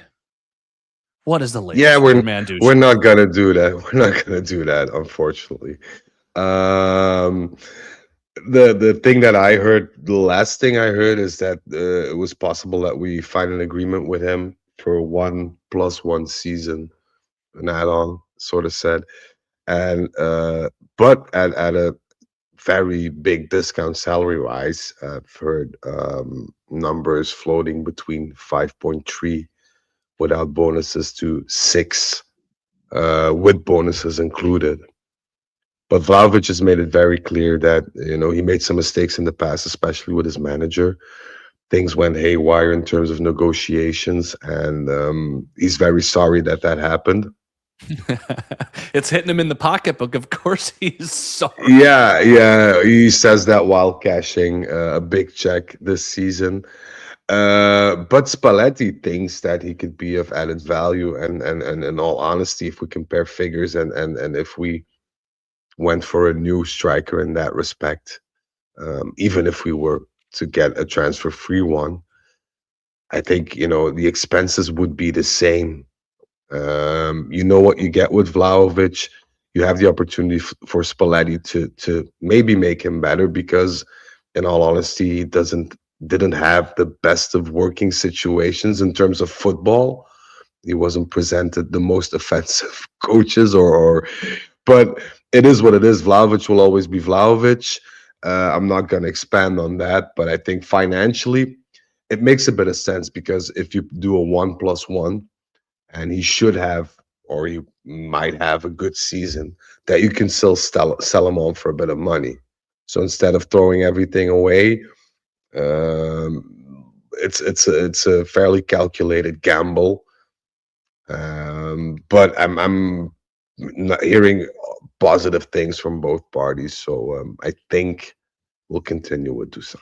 what is the Yeah, latest with your man we're Duchan? not gonna do that. We're not gonna do that, unfortunately. Um, the thing that I heard, the last thing I heard is that it was possible that we find an agreement with him for 1+1 season, an add-on, sort of said, and but at a very big discount salary rise. I've heard numbers floating between 5.3 without bonuses to 6 with bonuses included. But Vlahovic has made it very clear that he made some mistakes in the past, especially with his manager. Things went haywire in terms of negotiations, and he's very sorry that that happened. It's hitting him in the pocketbook. Of course, he's sorry. Yeah, yeah, he says that while cashing a big check this season. But Spalletti thinks that he could be of added value, and in all honesty, if we compare figures and if we went for a new striker in that respect, even if we were to get a transfer free one, I think the expenses would be the same. You know what you get with Vlahovic. You have the opportunity for Spalletti to maybe make him better because, in all honesty, he didn't have the best of working situations in terms of football. He wasn't presented the most offensive coaches, but it is what it is. Vlahovic will always be Vlahovic. I'm not going to expand on that, but I think financially, it makes a bit of sense because if you do a 1+1, and he should have, or he might have a good season, that you can still sell him on for a bit of money. So instead of throwing everything away, it's a fairly calculated gamble. But I'm not hearing positive things from both parties, so I think we'll continue with Dusan.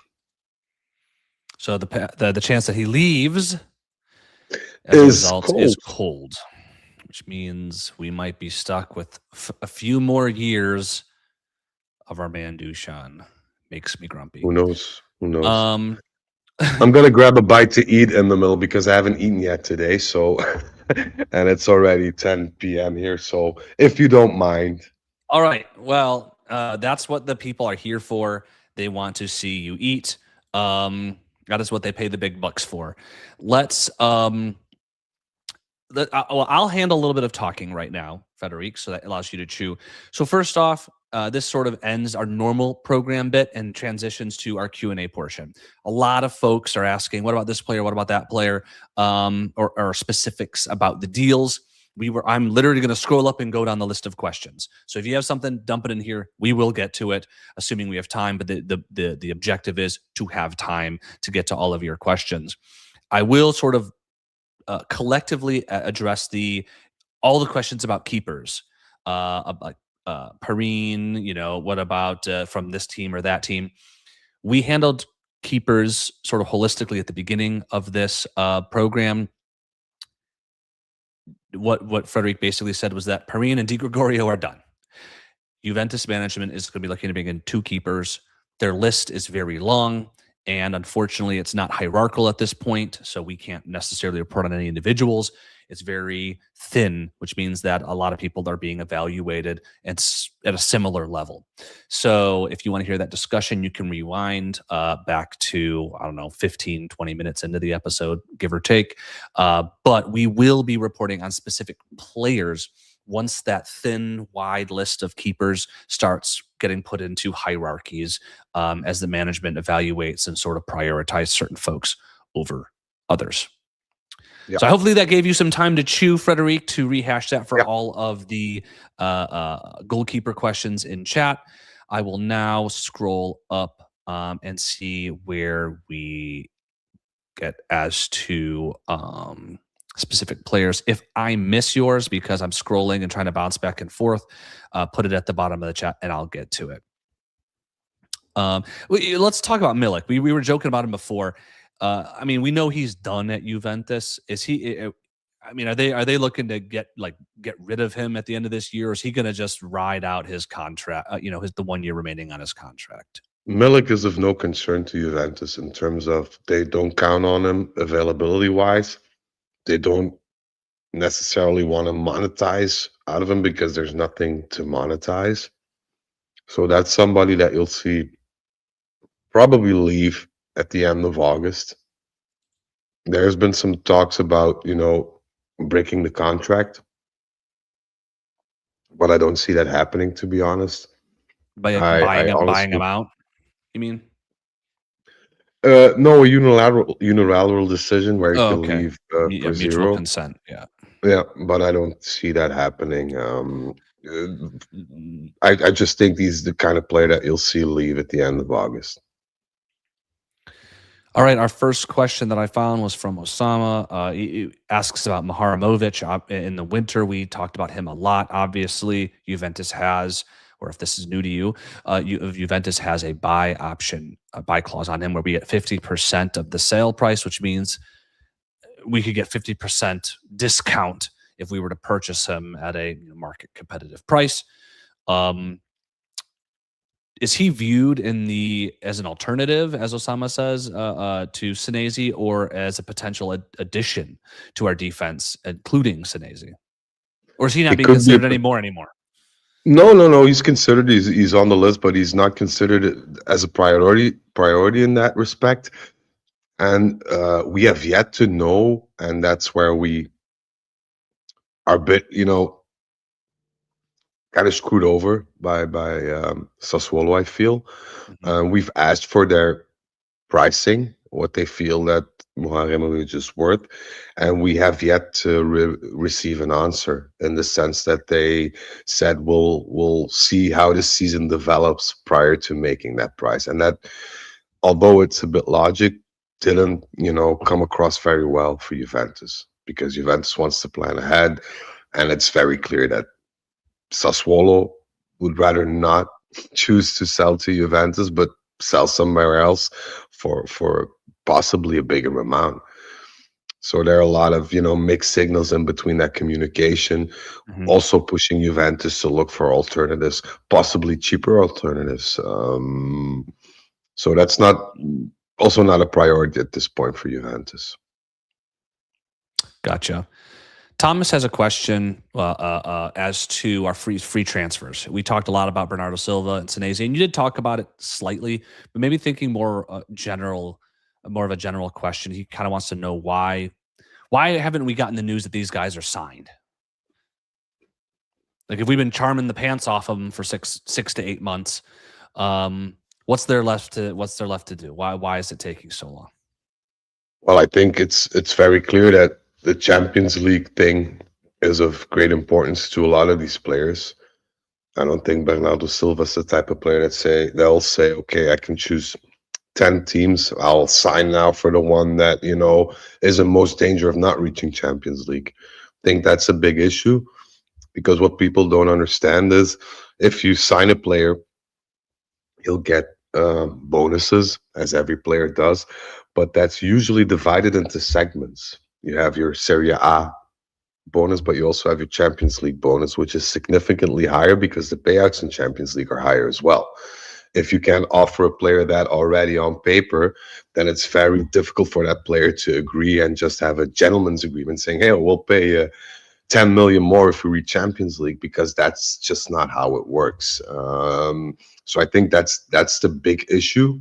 So the chance that he leaves as a Is result is cold. cold, which means we might be stuck with a few more years of our man Duchan. Makes me grumpy. Who knows? Who knows? Um, I'm gonna grab a bite to eat in the middle because I haven't eaten yet today. So, and it's already 10 p.m. here. So, if you don't mind, all right. Well, that's what the people are here for. They want to see you eat. That is what they pay the big bucks for. Let's well, I'll handle a little bit of talking right now, Frederic, so that allows you to chew. So first off, this sort of ends our normal program bit and transitions to our Q&A portion. A lot of folks are asking, what about this player? What about that player? Or specifics about the deals. I'm literally going to scroll up and go down the list of questions. So if you have something, dump it in here. We will get to it, assuming we have time. But the objective is to have time to get to all of your questions. I will sort of collectively address all the questions about keepers, about Perrine, what about from this team or that team. We handled keepers sort of holistically at the beginning of this program. What Frederic basically said was that Perrine and Di Gregorio are done. Juventus management is going to be looking to bring in 2 keepers. Their list is very long. And unfortunately, it's not hierarchical at this point, so we can't necessarily report on any individuals. It's very thin, which means that a lot of people are being evaluated at a similar level. So if you want to hear that discussion, you can rewind back to, I don't know, 15, 20 minutes into the episode, give or take. But we will be reporting on specific players once that thin, wide list of keepers starts getting put into hierarchies as the management evaluates and sort of prioritize certain folks over others. yeah, So hopefully that gave you some time to chew, Frederic, to rehash that for yeah. all of the goalkeeper questions in chat. I will now scroll up and see where we get as to specific players. If I miss yours because I'm scrolling and trying to bounce back and forth, put it at the bottom of the chat and I'll get to it. Let's talk about Milik. We were joking about him before. I mean, we know he's done at Juventus. Is he? I mean, are they looking to get rid of him at the end of this year, or is he going to just ride out his contract? His the 1 year remaining on his contract. Milik is of no concern to Juventus in terms of they don't count on him availability wise. They don't necessarily want to monetize out of him because there's nothing to monetize. So that's somebody that you'll see probably leave at the end of August. There's been some talks about, breaking the contract, but I don't see that happening, to be honest. By I buying him honestly, out, you mean? no, a unilateral decision where he Oh, can okay. leave Yeah, for mutual zero. consent. Yeah. Yeah, but I don't see that happening. I just think he's the kind of player that you'll see leave at the end of August. All right, our first question that I found was from Osama. He asks about Maharamovic. In the winter, we talked about him a lot. Obviously, Juventus has, or if this is new to you, Juventus has a buy option, a buy clause on him where we get 50% of the sale price, which means we could get 50% discount if we were to purchase him at a market competitive price. Um, is he viewed as an alternative, as Osama says, to Senesi, or as a potential addition to our defense, including Senesi? Or is he not It being could be considered anymore? no, no, no. He's considered. He's on the list, but he's not considered as a priority in that respect. And we have yet to know, and that's where we are a bit, kind of screwed over by Sassuolo. I feel Mhm. we've asked for their pricing, what they feel that Muharrem is worth, and we have yet to receive an answer in the sense that they said we'll see how the season develops prior to making that price, and that although it's a bit logic, didn't come across very well for Juventus because Juventus wants to plan ahead, and it's very clear that Sassuolo would rather not choose to sell to Juventus, but sell somewhere else for possibly a bigger amount. So there are a lot of mixed signals in between that communication, Mhm. also pushing Juventus to look for alternatives, possibly cheaper alternatives. So that's not also not a priority at this point for Juventus. Gotcha. Thomas has a question as to our free transfers. We talked a lot about Bernardo Silva and Senesi, and you did talk about it slightly, but maybe thinking more of a general question. He kind of wants to know why haven't we gotten the news that these guys are signed? Like if we've been charming the pants off of them for 6 to 8 months, what's there left to do? Why is it taking so long? Well, I think it's very clear that the Champions League thing is of great importance to a lot of these players. I don't think Bernardo Silva's the type of player they'll say, okay, I can choose 10 teams. I'll sign now for the one that, is in most danger of not reaching Champions League. I think that's a big issue because what people don't understand is if you sign a player, he'll get bonuses, as every player does, but that's usually divided into segments. You have your Serie A bonus, but you also have your Champions League bonus, which is significantly higher because the payouts in Champions League are higher as well. If you can offer a player that already on paper, then it's very difficult for that player to agree and just have a gentleman's agreement saying, hey, we'll pay 10 million more if we reach Champions League, because that's just not how it works. So I think that's the big issue.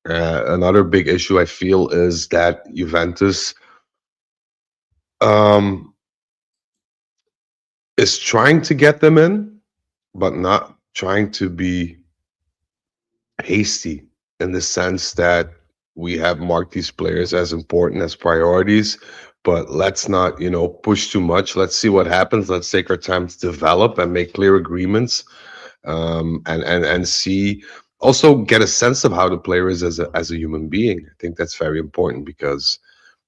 Another big issue I feel is that Juventus um, is trying to get them in, but not trying to be hasty in the sense that we have marked these players as important as priorities, but let's not, push too much. Let's see what happens. Let's take our time to develop and make clear agreements, and see, also get a sense of how the player is as a human being. I think that's very important because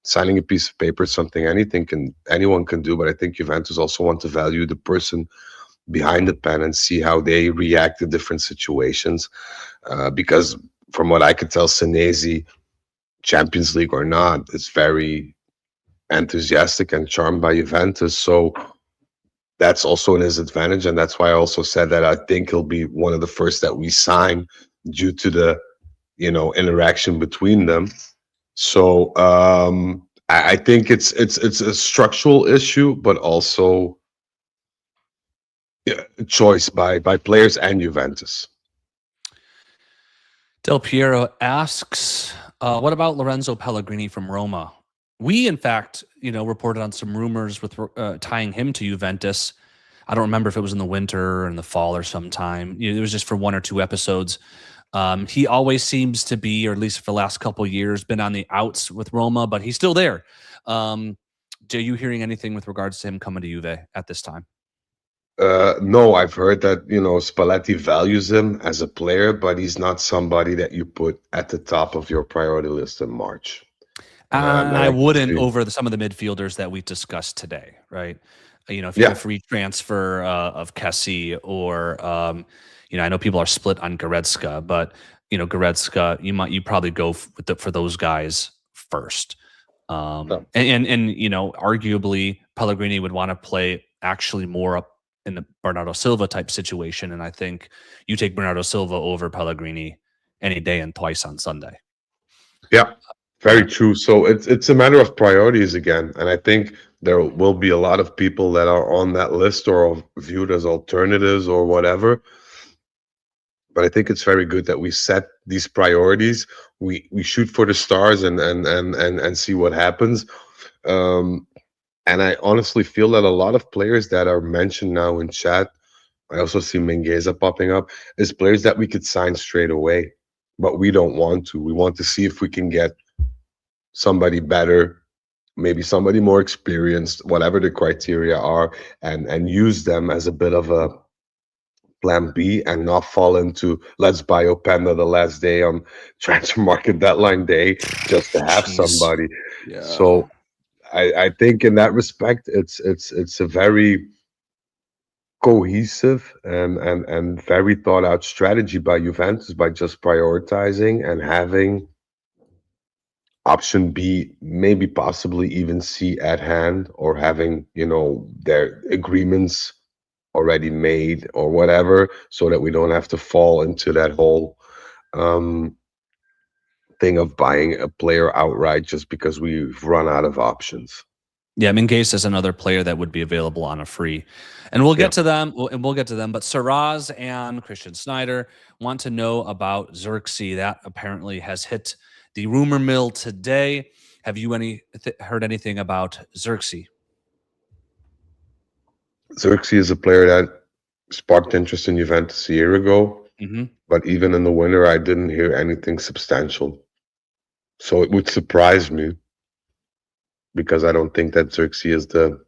signing a piece of paper is something anyone can do, but I think Juventus also want to value the person behind the pen and see how they react to different situations. Because from what I could tell, Senesi, Champions League or not, it's very enthusiastic and charmed by Juventus. So that's also in his advantage. And that's why I also said that I think he'll be one of the first that we sign due to the, interaction between them. So I think it's a structural issue, but also, yeah, choice by players and Juventus. Del Piero asks, what about Lorenzo Pellegrini from Roma? We, in fact, reported on some rumors with tying him to Juventus. I don't remember if it was in the winter or in the fall or sometime. It was just for one or two episodes. He always seems to be, or at least for the last couple of years, been on the outs with Roma, but he's still there. Are you hearing anything with regards to him coming to Juve at this time? No, I've heard that, Spalletti values him as a player, but he's not somebody that you put at the top of your priority list in March. And And I I can wouldn't see, over some of the midfielders that we discussed today, right? If you get a yeah, free transfer of Kessie or, I know people are split on Goretzka, but Goretzka, you probably go for those guys first. yeah, And arguably Pellegrini would want to play actually more up in the Bernardo Silva type situation, and I think you take Bernardo Silva over Pellegrini any day and twice on Sunday. yeah, Yeah. very true. So it's a matter of priorities again, and I think there will be a lot of people that are on that list or viewed as alternatives or whatever. But I think it's very good that we set these priorities. We shoot for the stars and see what happens. Um, and I honestly feel that a lot of players that are mentioned now in chat, I also see Mingueza popping up, is players that we could sign straight away, but we don't want to. We want to see if we can get somebody better, maybe somebody more experienced, whatever the criteria are, and use them as a bit of a plan B and not fall into let's buy Openda the last day on transfer market deadline day just to have Jeez. somebody. Yeah. So I think in that respect, it's a very cohesive and very thought out strategy by Juventus by just prioritizing and having option B, maybe possibly even C at hand, or having, their agreements already made or whatever, so that we don't have to fall into that whole um, thing of buying a player outright just because we've run out of options. Yeah, Mingueza is another player that would be available on a free, and we'll Yeah. get to them. We'll get to them. But Saraz and Christian Snyder want to know about Xerxes. That apparently has hit the rumor mill today. Have you heard anything about Xerxes? Xerxes is a player that sparked interest in Juventus a year ago, Hmm. but even in the winter, I didn't hear anything substantial. So it would surprise me because I don't think that Xerxes is the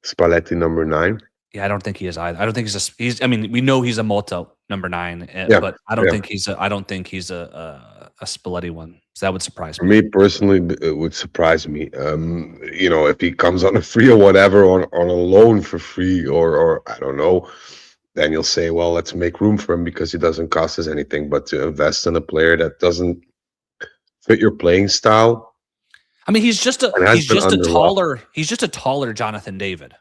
Spalletti number nine. Yeah, I don't think he is either. I don't think he's. I mean, we know he's a Molto number 9, Yeah, but I don't yeah. think he's a. I don't think he's a Spalletti one. So that would surprise For me. me personally, it would surprise me. If he comes on a free or whatever, on a loan for free, or I don't know, then you'll say, well, let's make room for him because he doesn't cost us anything. But to invest in a player that doesn't fit your playing style I mean, and has been underwhelmed. he's just a taller Jonathan David.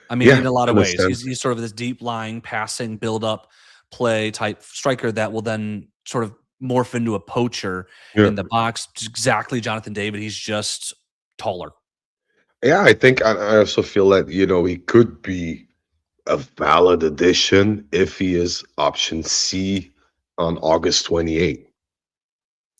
I mean, Yeah, in a lot of in a ways, sense. he's sort of this deep lying, passing, build up, play type striker that will then sort of morph into a poacher Yeah. in the box. Just exactly Jonathan David. He's just taller. Yeah, I think I also feel that, he could be a valid addition if he is option C on August 28th.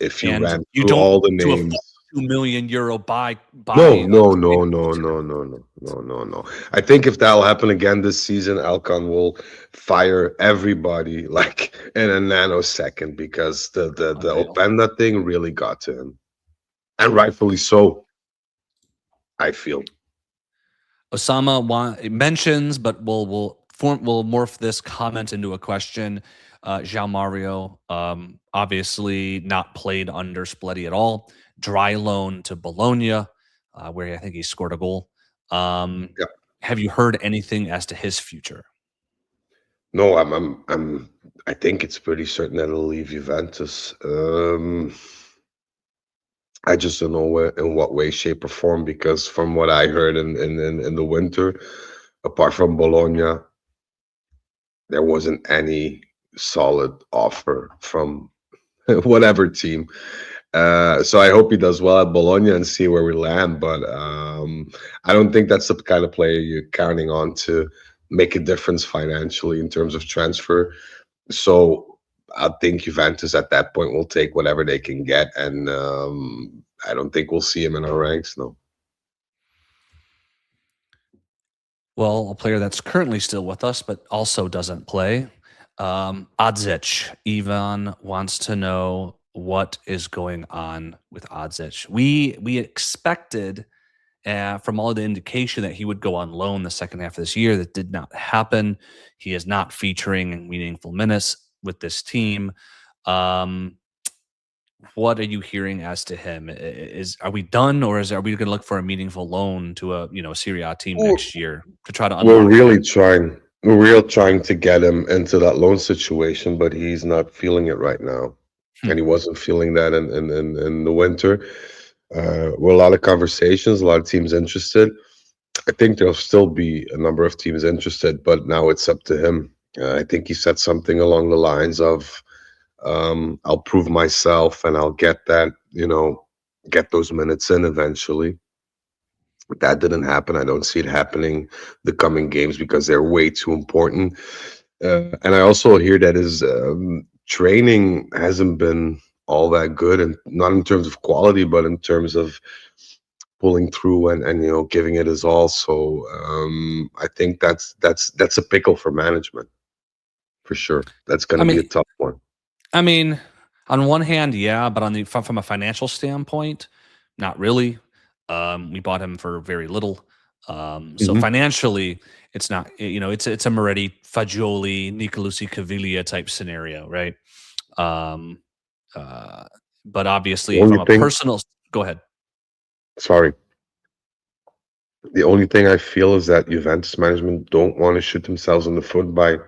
If you And ran you through don't all the do a names. 2 million euro No, buy no, trade no, no, option. no, no, no, no, no, no. I think if that'll happen again this season, Alcon will fire everybody like in a nanosecond because the Unreal. Openda thing really got to him. And rightfully so, I feel. Osama mentions, but we'll morph this comment into a question. Jean Mario, obviously not played under Spalletti at all. Dry loan to Bologna, where I think he scored a goal. Yeah. Have you heard anything as to his future? No, I think it's pretty certain that he'll leave Juventus. I just don't know in what way, shape, or form, because from what I heard in the winter, apart from Bologna, there wasn't any solid offer from whatever team. So I hope he does well at Bologna and see where we land. But I don't think that's the kind of player you're counting on to make a difference financially in terms of transfer. So I think Juventus at that point will take whatever they can get, and I don't think we'll see him in our ranks. No. Well, a player that's currently still with us, but also doesn't play. Odzic. Ivan wants to know what is going on with Odzic. We expected, from all the indication, that he would go on loan the second half of this year. That did not happen. He is not featuring in meaningful minutes with this team. Um, what are you hearing as to him? Are we done, or are we going to look for a meaningful loan to a Serie A team We're next year to try to we're unlock him? really trying. We're real trying to get him into that loan situation, but he's not feeling it right now, Hmm. and he wasn't feeling that in the winter. Well, a lot of conversations, a lot of teams interested. I think there'll still be a number of teams interested, but now it's up to him. I think he said something along the lines of, "I'll prove myself, and I'll get that, get those minutes in eventually." That didn't happen. I don't see it happening the coming games because they're way too important. And I also hear that his training hasn't been all that good, and not in terms of quality, but in terms of pulling through and giving it his all. So I think that's a pickle for management for sure. That's going I to be mean, a tough one. I mean, on one hand, yeah, but from a financial standpoint, not really. We bought him for very little. So Hmm. financially, it's not. It's a Moretti, Fagioli, Nicolosi, Caviglia type scenario, right? Um, uh, but The obviously, only from a thing, personal, go ahead. sorry, the only thing I feel is that Juventus management don't want to shoot themselves in the foot by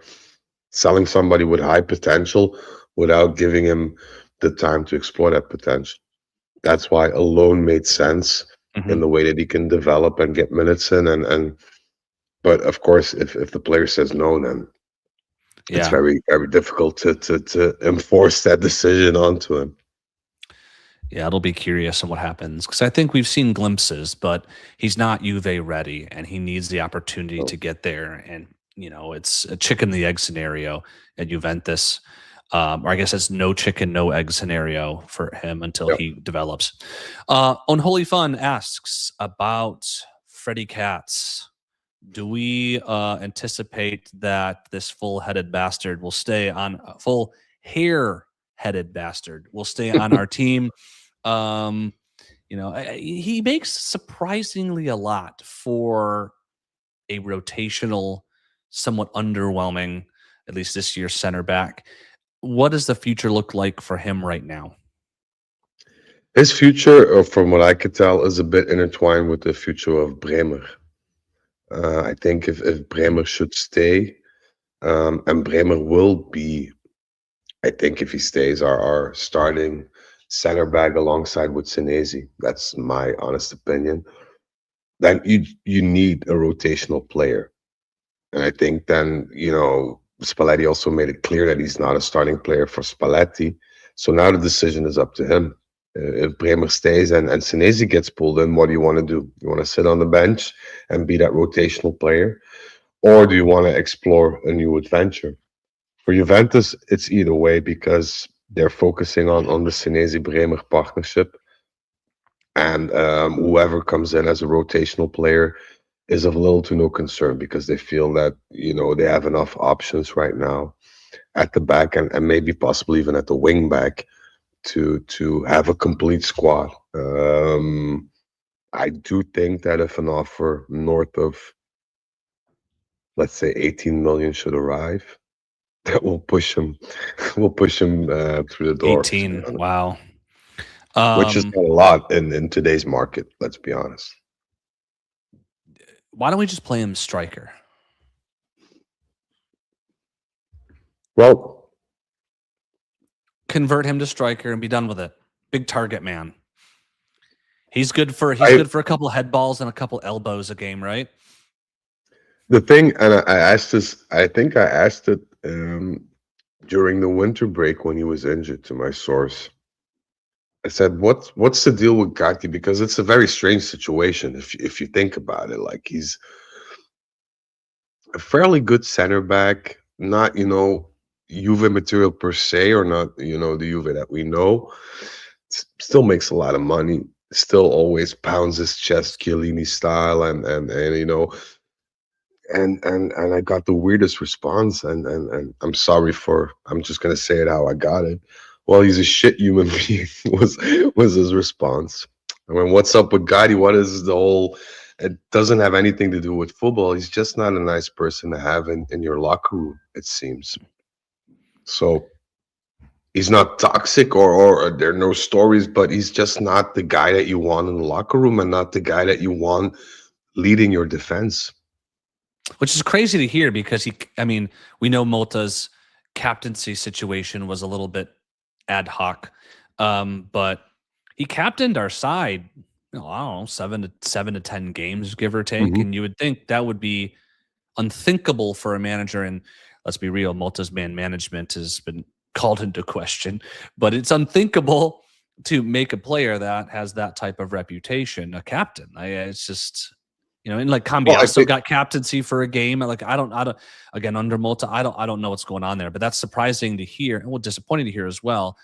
selling somebody with high potential without giving him the time to explore that potential. That's why a loan made sense in Hmm. the way that he can develop and get minutes in. And but of course, if the player says no, then it's Yeah, very very difficult to enforce that decision onto him. yeah, it'll be curious on what happens because I think we've seen glimpses, but he's not Juve ready, and he needs the opportunity So, to get there. And it's a chicken the egg scenario at Juventus, or I guess it's no chicken no egg scenario for him until yeah. he develops. Unholy Fun asks about Freddie Katz. Do we anticipate that this full-headed bastard will stay on full hair-headed bastard will stay on our team? Um, he makes surprisingly a lot for a rotational, somewhat underwhelming, at least this year's center back. What does the future look like for him right now? His future, from what I could tell, is a bit intertwined with the future of Bremer. I think if Mm. Bremer should stay, and Bremer will be, I think if he stays, our starting center back alongside with Senesi. That's my honest opinion. Then you need a rotational player. And I think then, Spalletti also made it clear that he's not a starting player for Spalletti. So now the decision is up to him. If Bremer stays and Senesi gets pulled in, what do you want to do? You want to sit on the bench and be that rotational player? Or do you want to explore a new adventure? For Juventus, it's either way because they're focusing on the Senesi Bremer partnership. And whoever comes in as a rotational player is of little to no concern because they feel that they have enough options right now at the back and maybe possibly even at the wing back to have a complete squad. I do think that if an offer north of, let's say, 18 million should arrive, that will push him through the door, to be 18. honest. Wow. Which is Um, not a lot in today's market. Let's be honest. why don't we just play him striker? Well, Convert him to striker and be done with it. Big target man. He's I good for a couple head balls and a couple elbows a game, right? the thing, and I asked this. I think I asked it during the winter break when he was injured to my source. I said, "What's the deal with Gatti?" Because it's a very strange situation if you think about it. Like he's a fairly good center back, not Juve material per se, or not the Juve that we know. Still makes a lot of money. Still always pounds his chest, Chiellini style, and and I got the weirdest response, and I'm sorry for I'm just gonna say it how I got it. Well, he's a shit human being was his response. I mean, what's up with Gotti? What is the whole? It doesn't have anything to do with football. He's just not a nice person to have in your locker room, it seems. So he's not toxic or there are no stories, but he's just not the guy that you want in the locker room and not the guy that you want leading your defense. Which is crazy to hear because I mean, we know Mota's captaincy situation was a little bit ad hoc, but he captained our side. I don't know, 7 to 10 games, give or take, Hmm. and you would think that would be unthinkable for a manager. And let's be real, Mota's man management has been called into question, but it's unthinkable to make a player that has that type of reputation a captain. It's just and like Well, I Cambiasso think. got captaincy for a game. Like I don't again under Mota, I don't know what's going on there, but that's surprising to hear and well disappointing to hear as well,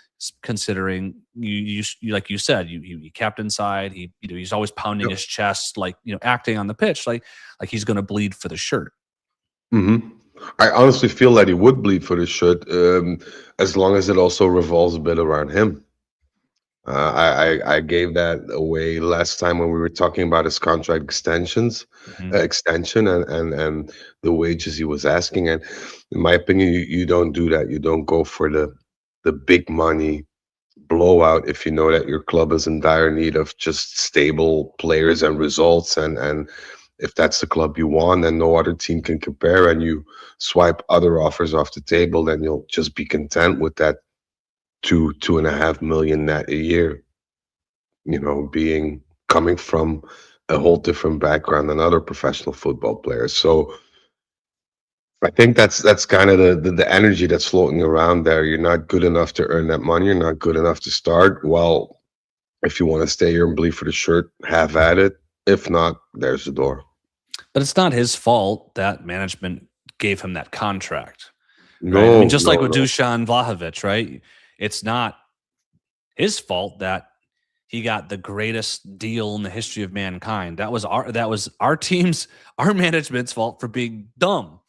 considering you like you said, you captain side, he's always pounding his chest, like acting on the pitch, like he's going to bleed for the shirt. Hmm. I honestly feel that he would bleed for this shirt, as long as it also revolves a bit around him. I gave that away last time when we were talking about his contract Mhm. extension, and the wages he was asking. And in my opinion, you don't do that. You don't go for the big money blowout if you know that your club is in dire need of just stable players and results, and if that's the club you want and no other team can compare, and you swipe other offers off the table, then you'll just be content with that 2.5 million net a year, being coming from a whole different background than other professional football players. So I think that's kind of the energy that's floating around there. You're not good enough to earn that money. You're not good enough to start. Well, if you want to stay here and bleed for the shirt, have at it. If not, there's the door. But it's not his fault that management gave him that contract, right? I mean, No, just like no, with no. Dusan Vlahovic, right? It's not his fault that he got the greatest deal in the history of mankind. That was our team's our management's fault for being dumb.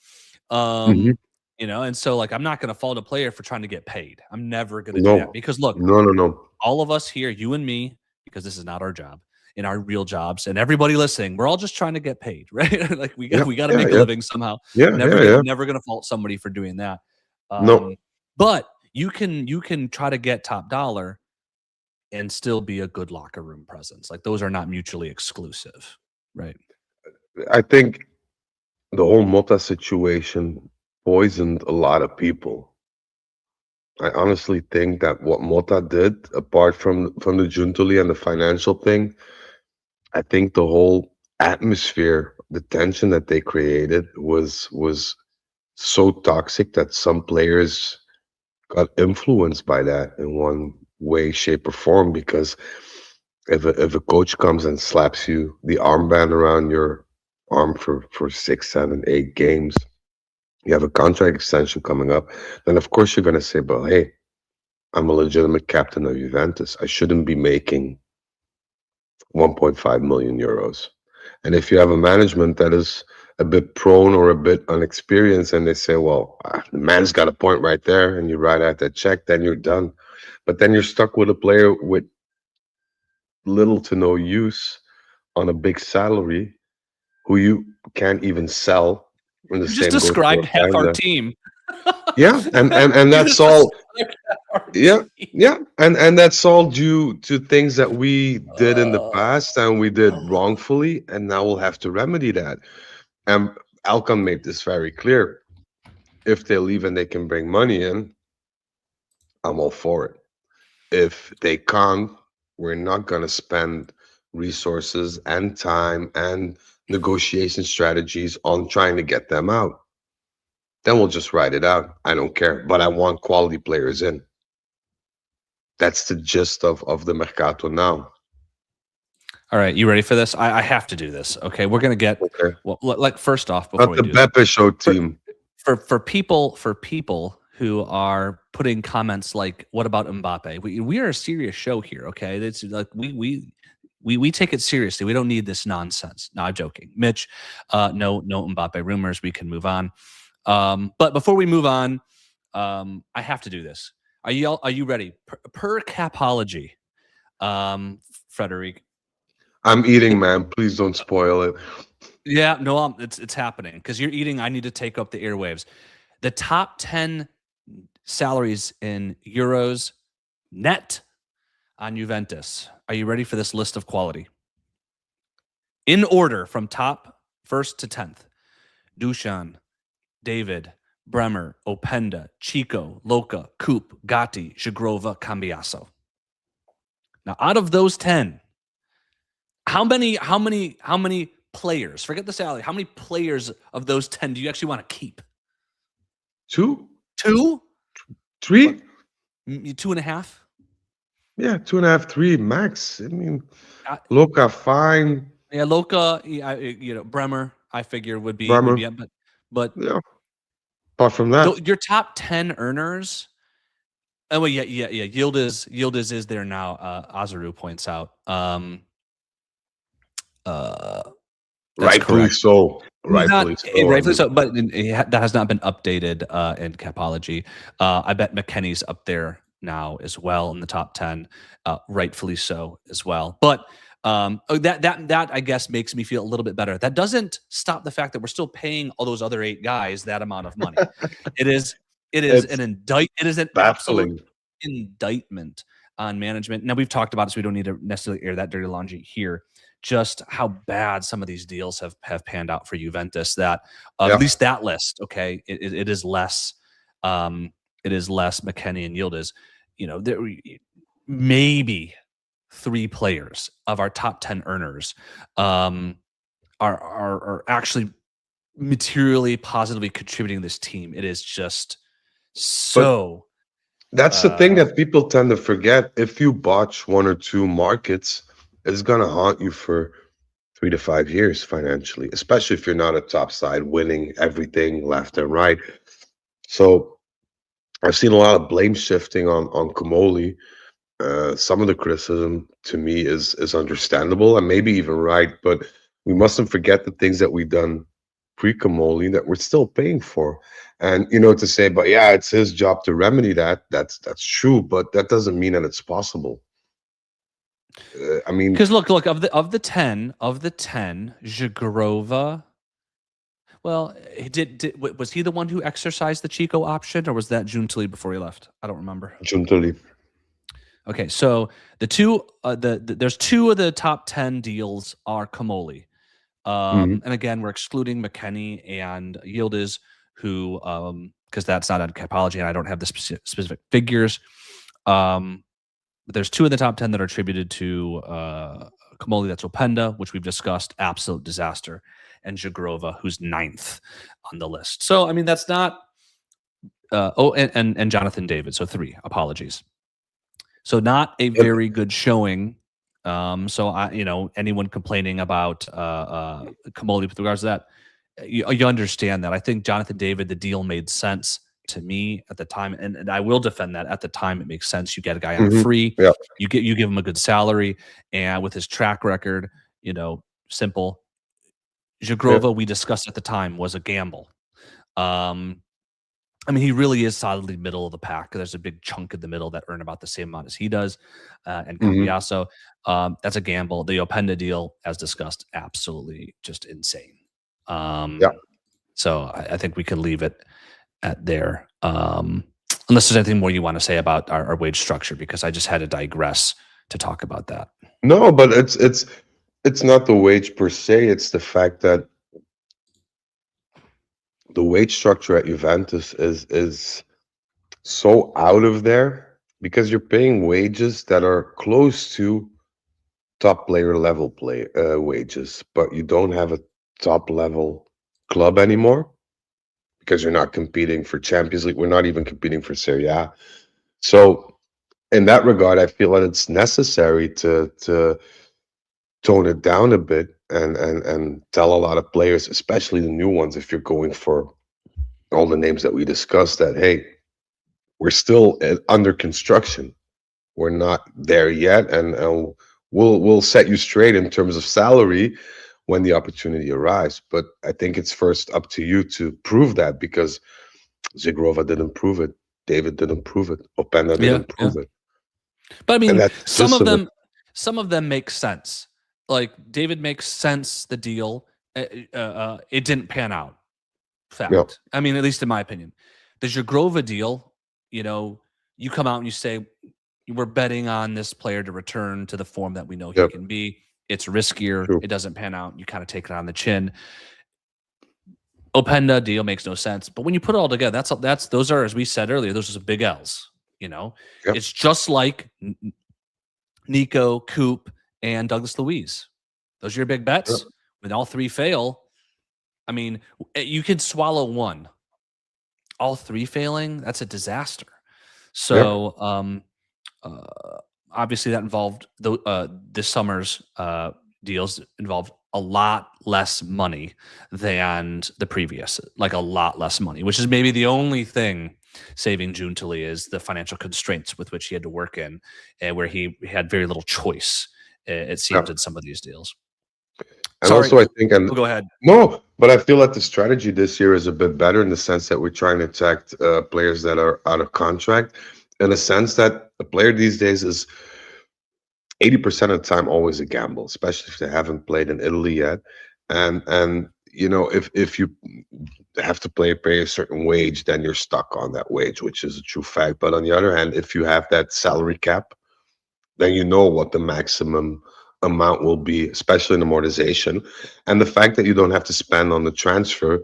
Hmm. And so like I'm not going to fault a player for trying to get paid. I'm never going to do that No, because look, no, no, no. all of us here, you and me, because this is not our job, in our real jobs, and everybody listening, we're all just trying to get paid, right? Like we got Yeah, we got to yeah, make a yeah, living somehow. yeah, yeah, yeah. Never gonna fault somebody for doing that. No. But you can try to get top dollar and still be a good locker room presence. Like those are not mutually exclusive, right? I think the whole Mota situation poisoned a lot of people. I honestly think that what Mota did, apart from the Juntuli and the financial thing, I think the whole atmosphere, the tension that they created was so toxic that some players got influenced by that in one way, shape, or form. Because if a coach comes and slaps you the armband around your arm for 6, 7, 8 games, you have a contract extension coming up, then of course you're gonna say, "But hey, I'm a legitimate captain of Juventus. I shouldn't be making 1.5 million euros." And if you have a management that is a bit prone or a bit unexperienced, and they say, "Well, the man's got a point right there," and you write out that check, then you're done. But then you're stuck with a player with little to no use on a big salary who you can't even sell. And the You just same goes for described half our Openda. team. Yeah, and You that's just all. described half our Yeah, team. yeah, and that's all due to things that we did in the Uh, past and we did wrongfully, and now we'll have to remedy that. And Alcon made this very clear. If they leave and they can bring money in, I'm all for it. If they can't, we're not gonna spend resources and time and negotiation strategies on trying to get them out. Then we'll just ride it out. I don't care. But I want quality players in. That's the gist of the Mercato now. All right, you ready for this? I have to do this. Okay, we're gonna get Okay. well. Like first off, before Not we the do that, Beppe show for team. for people who are putting comments like, "What about Mbappe?" We are a serious show here. Okay, it's like we take it seriously. We don't need this nonsense. No, I'm joking, Mitch. No Mbappe rumors. We can move on. But before we move on, I have to do this. Are you ready? Per capology, Frederic. I'm eating, man. Please don't spoil it. Yeah, no, it's happening because you're eating. I need to take up the airwaves. The top 10 salaries in euros net on Juventus. Are you ready for this list of quality? In order from top first to 10th: Dusan, David, Bremer, Openda, Chico, Loca, Coop, Gatti, Zagrova, Cambiaso. Now, out of those 10, how many players, forget the salary, how many players of those 10 do you actually want to keep? 2, 2? 3? What, 2.5? Yeah, 2.5, 3 max. I mean, Uh, Loca, fine. yeah, Loca, Bremer, I figure would be Bremer, up, but yeah. Apart from that, your top 10 earners. Oh, well, yeah. Yildiz is there now. Azaru points out. That's rightfully correct. so. He's not Rightfully so. I rightfully mean, so, but that has not been updated in Capology. I bet McKennie's up there now as well in the top 10, rightfully so as well. But that I guess makes me feel a little bit better. That doesn't stop the fact that we're still paying all those other 8 guys that amount of money. It is it's it is an absolute baffling. indictment on management. Now we've talked about it, so we don't need to necessarily air that dirty laundry here. Just how bad some of these deals have panned out for Juventus. That at Yeah. least that list, okay, it is less. It is less McKennie and Yildiz. There maybe 3 players of our top 10 earners are actually materially positively contributing to this team. It is just But so that's the thing uh that people tend to forget. If you botch 1 or 2 markets, it's gonna haunt you for 3 to 5 years financially, especially if you're not a top side winning everything left and right. So I've seen a lot of blame shifting on Comoli. Some of the criticism to me is understandable and maybe even right, but we mustn't forget the things that we've done pre-Comoli that we're still paying for. And to say, but yeah, it's his job to remedy that. That's true, but that doesn't mean that it's possible. I mean, because look of the 10 Zagrova. Well, was he the one who exercised the Chico option, or was that Juntali before he left? I don't remember. Giuntoli. Okay, so there's 2 of the top 10 deals are Comoli. Mhm. And again, we're excluding McKennie and Yildiz, who because that's not on Capology, and I don't have the specific figures. But there's 2 in the top 10 that are attributed to Comoli. That's Openda, which we've discussed, absolute disaster, and Zagrova, who's 9th on the list. So I mean, that's not. And Jonathan David, so 3. Apologies. So not a But very good showing. So anyone complaining about Comoli with regards to that, you understand that. I think Jonathan David, the deal made sense to me at the time, and I will defend that. At the time, it makes sense. You get a guy on a mhm, free, yeah. you give him a good salary, and with his track record, simple. Yeah. Zagrova, we discussed at the time, was a gamble. Um, I mean, he really is solidly middle of the pack. There's a big chunk in the middle that earn about the same amount as he does, and Mhm. Cambiaso. That's a gamble. The Openda deal, as discussed, absolutely just insane. Yeah. So I think we can leave it at there. Unless there's anything more you want to say about our wage structure, because I just had to digress to talk about that. No, but it's not the wage per se. It's the fact that the wage structure at Juventus is so out of there because you're paying wages that are close to top player level wages, but you don't have a top level club anymore because you're not competing for Champions League. We're not even competing for Serie A. So in that regard, I feel that it's necessary to tone it down a bit and tell a lot of players, especially the new ones, if you're going for all the names that we discussed, that hey, we're still under construction. We're not there yet, and we'll set you straight in terms of salary when the opportunity arrives. But I think it's first up to you to prove that, because Zigrova didn't prove it, David didn't prove it, Openda Yeah, didn't yeah. prove it, But I and mean, that's just so. some of them make sense. Like David makes sense. The deal, it didn't pan out. Yeah, Fact. I mean, at least in my opinion, the Jagrova deal. You know, you come out and you say we're betting on this player to return to the form that we know he yeah, can be. It's riskier. true. It doesn't pan out. You kind of take it on the chin. Openda deal makes no sense. But when you put it all together, that's those are, as we said earlier, those are big L's. You know, Yeah, it's just like Nico, Coop, and Douglas Luiz. Those are your big yeah, bets. When all three fail, I mean, you could swallow one. All three failing, that's a disaster. yeah. So, obviously, that involved this summer's deals involved a lot less money than the previous, like a lot less money, which is maybe the only thing saving June Tully is the financial constraints with which he had to work in, and where he had very little choice. It Yeah. seems in some of these deals. And Sorry, also, I think, and we'll go ahead. no, but I feel that the strategy this year is a bit better in the sense that we're trying to attack players that are out of contract, in a sense that a player these days is 80% of the time always a gamble, especially if they haven't played in Italy yet. And you know, if you have to pay a certain wage, then you're stuck on that wage, which is a true fact. But on the other hand, if you have that salary cap, then you know what the maximum amount will be, especially in amortization. And the fact that you don't have to spend on the transfer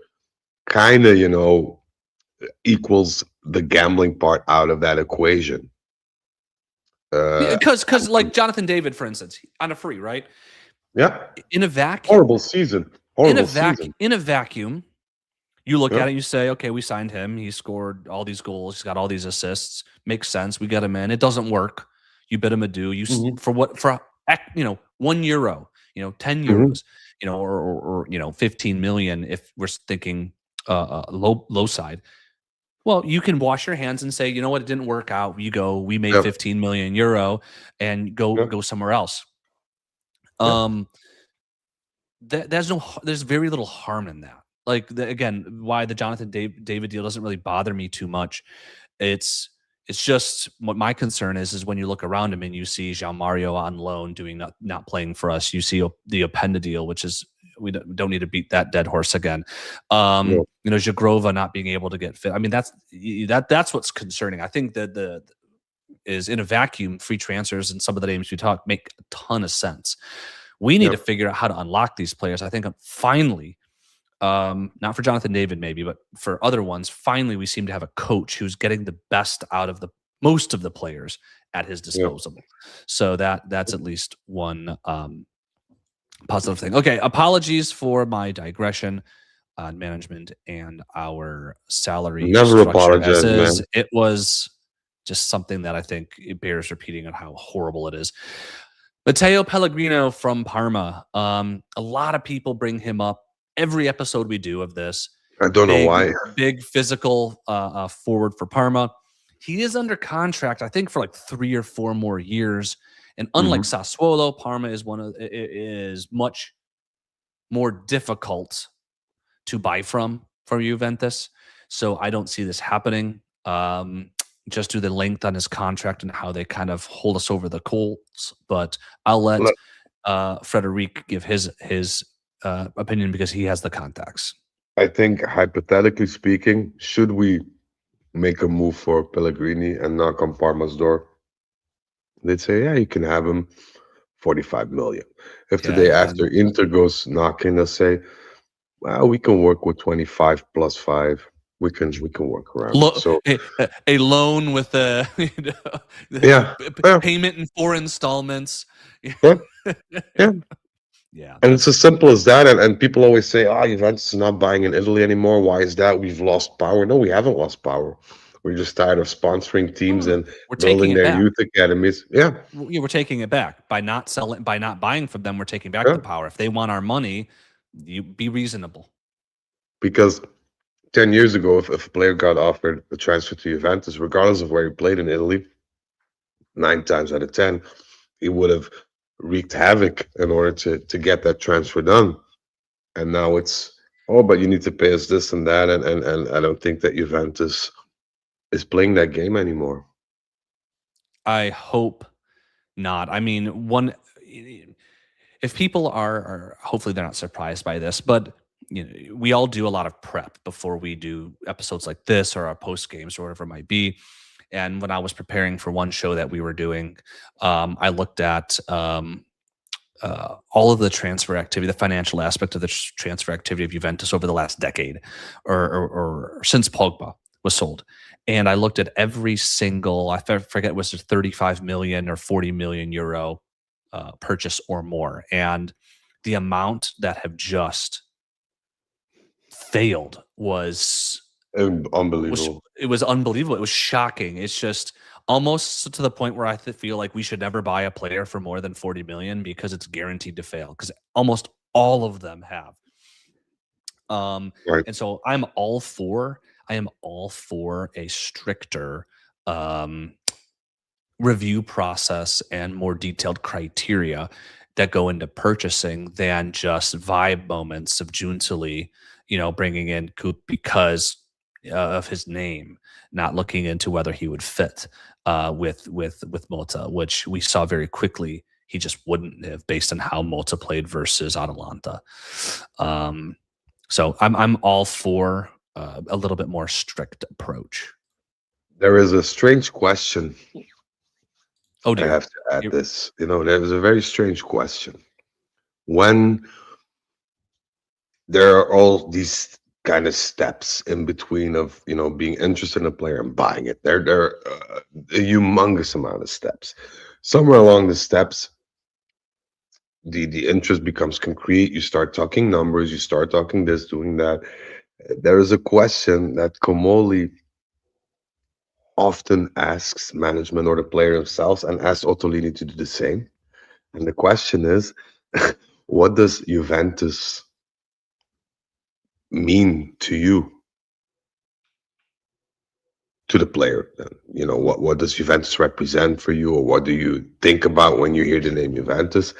kind of, equals the gambling part out of that equation. Uh, Because like Jonathan David, for instance, on a free, right? yeah, In a vacuum, horrible season, horrible season. in a vacuum, you look Yeah, at it, you say, okay, we signed him. He scored all these goals. He's got all these assists. Makes sense. We get him in. It doesn't work. You bid him adieu. hmm For what for €1, 10 hmm euros, or 15 million if we're thinking low side. Well, you can wash your hands and say, you know what, it didn't work out. You go, we made yeah, 15 million euro, and go yeah, go somewhere else. yeah, Um, there's very little harm in that. Like again, why the Jonathan David deal doesn't really bother me too much. It's it's just what my concern is when you look around him and you see Jean Mario on loan doing not playing for us. You see the Openda deal, which is we don't need to beat that dead horse again. no, Jagrova not being able to get fit. I mean, that's what's concerning. I think that the is in a vacuum, free transfers and some of the names we talk make a ton of sense. We need yeah, to figure out how to unlock these players. I think finally, not for Jonathan David maybe, but for other ones, finally we seem to have a coach who's getting the best out of the most of the players at his yeah. disposal. So that's at least one positive thing. Okay, apologies for my digression on management and our salary Never structure as apologize, is. man. It was just something that I think it bears repeating on how horrible it is. Matteo Pellegrino from Parma. A lot of people bring him up every episode we do of this. I don't know Big, why. big physical forward for Parma. He is under contract, I think, for like 3 or 4 more years. And unlike hmm Sassuolo, Parma is much more difficult to buy from Juventus. So I don't see this happening. Just due to the length on his contract and how they kind of hold us over the coals. But I'll let Frederic give his opinion because he has the contacts. I think, hypothetically speaking, should we make a move for Pellegrini and knock on Parma's door, they'd say, yeah, you can have him 45 million. If the Yeah, day yeah, after Inter goes knocking, they'll say, well, we can work with 25 plus 5. we can work around it. So A loan with a yeah, yeah, payment in 4 installments. yeah, yeah. Yeah, And it's as simple as that. And people always say, "Ah, Juventus is not buying in Italy anymore. Why is that? We've lost power." No, we haven't lost power. We're just tired of sponsoring teams no, and we're taking building it their back. youth academies. Yeah, We're taking it back by not selling, by not buying from them. We're taking back yeah. the power. If they want our money, you be reasonable. Because 10 years ago, if a player got offered a transfer to Juventus, regardless of where he played in Italy, 9 times out of 10, he would have wreaked havoc in order to get that transfer done. And now it's, oh, but you need to pay us this and that, and I don't think that Juventus is playing that game anymore. I hope not. I mean, if people are hopefully they're not surprised by this, but we all do a lot of prep before we do episodes like this or our post games or whatever it might be. And when I was preparing for one show that we were doing, I looked at all of the transfer activity, the financial aspect of the transfer activity of Juventus over the last decade, or since Pogba was sold. And I looked at every single, I forget, was it 35 million or 40 million euro purchase or more, and the amount that have just failed was Unbelievable. it was unbelievable. It was shocking. It's just almost to the point where I feel like we should never buy a player for more than 40 million because it's guaranteed to fail, because almost all of them have. Right. And so I am all for a stricter um review process and more detailed criteria that go into purchasing than just vibe moments of Juntali, bringing in Coop because of his name, not looking into whether he would fit with Mota, which we saw very quickly he just wouldn't have based on how Mota played versus Atalanta. Um, so I'm all for a little bit more strict approach. There is a strange question. Oh I dear. have to add Here- this. There is a very strange question. When there are all these kind of steps in between of being interested in a player and buying it, there are a humongous amount of steps. Somewhere along the steps, the interest becomes concrete. You start talking numbers, you start talking this, doing that. There is a question that Komoli often asks management or the player themselves, and asks Ottolini to do the same. And the question is, what does Juventus mean to you, to the player? What does Juventus represent for you, or what do you think about when you hear the name Juventus?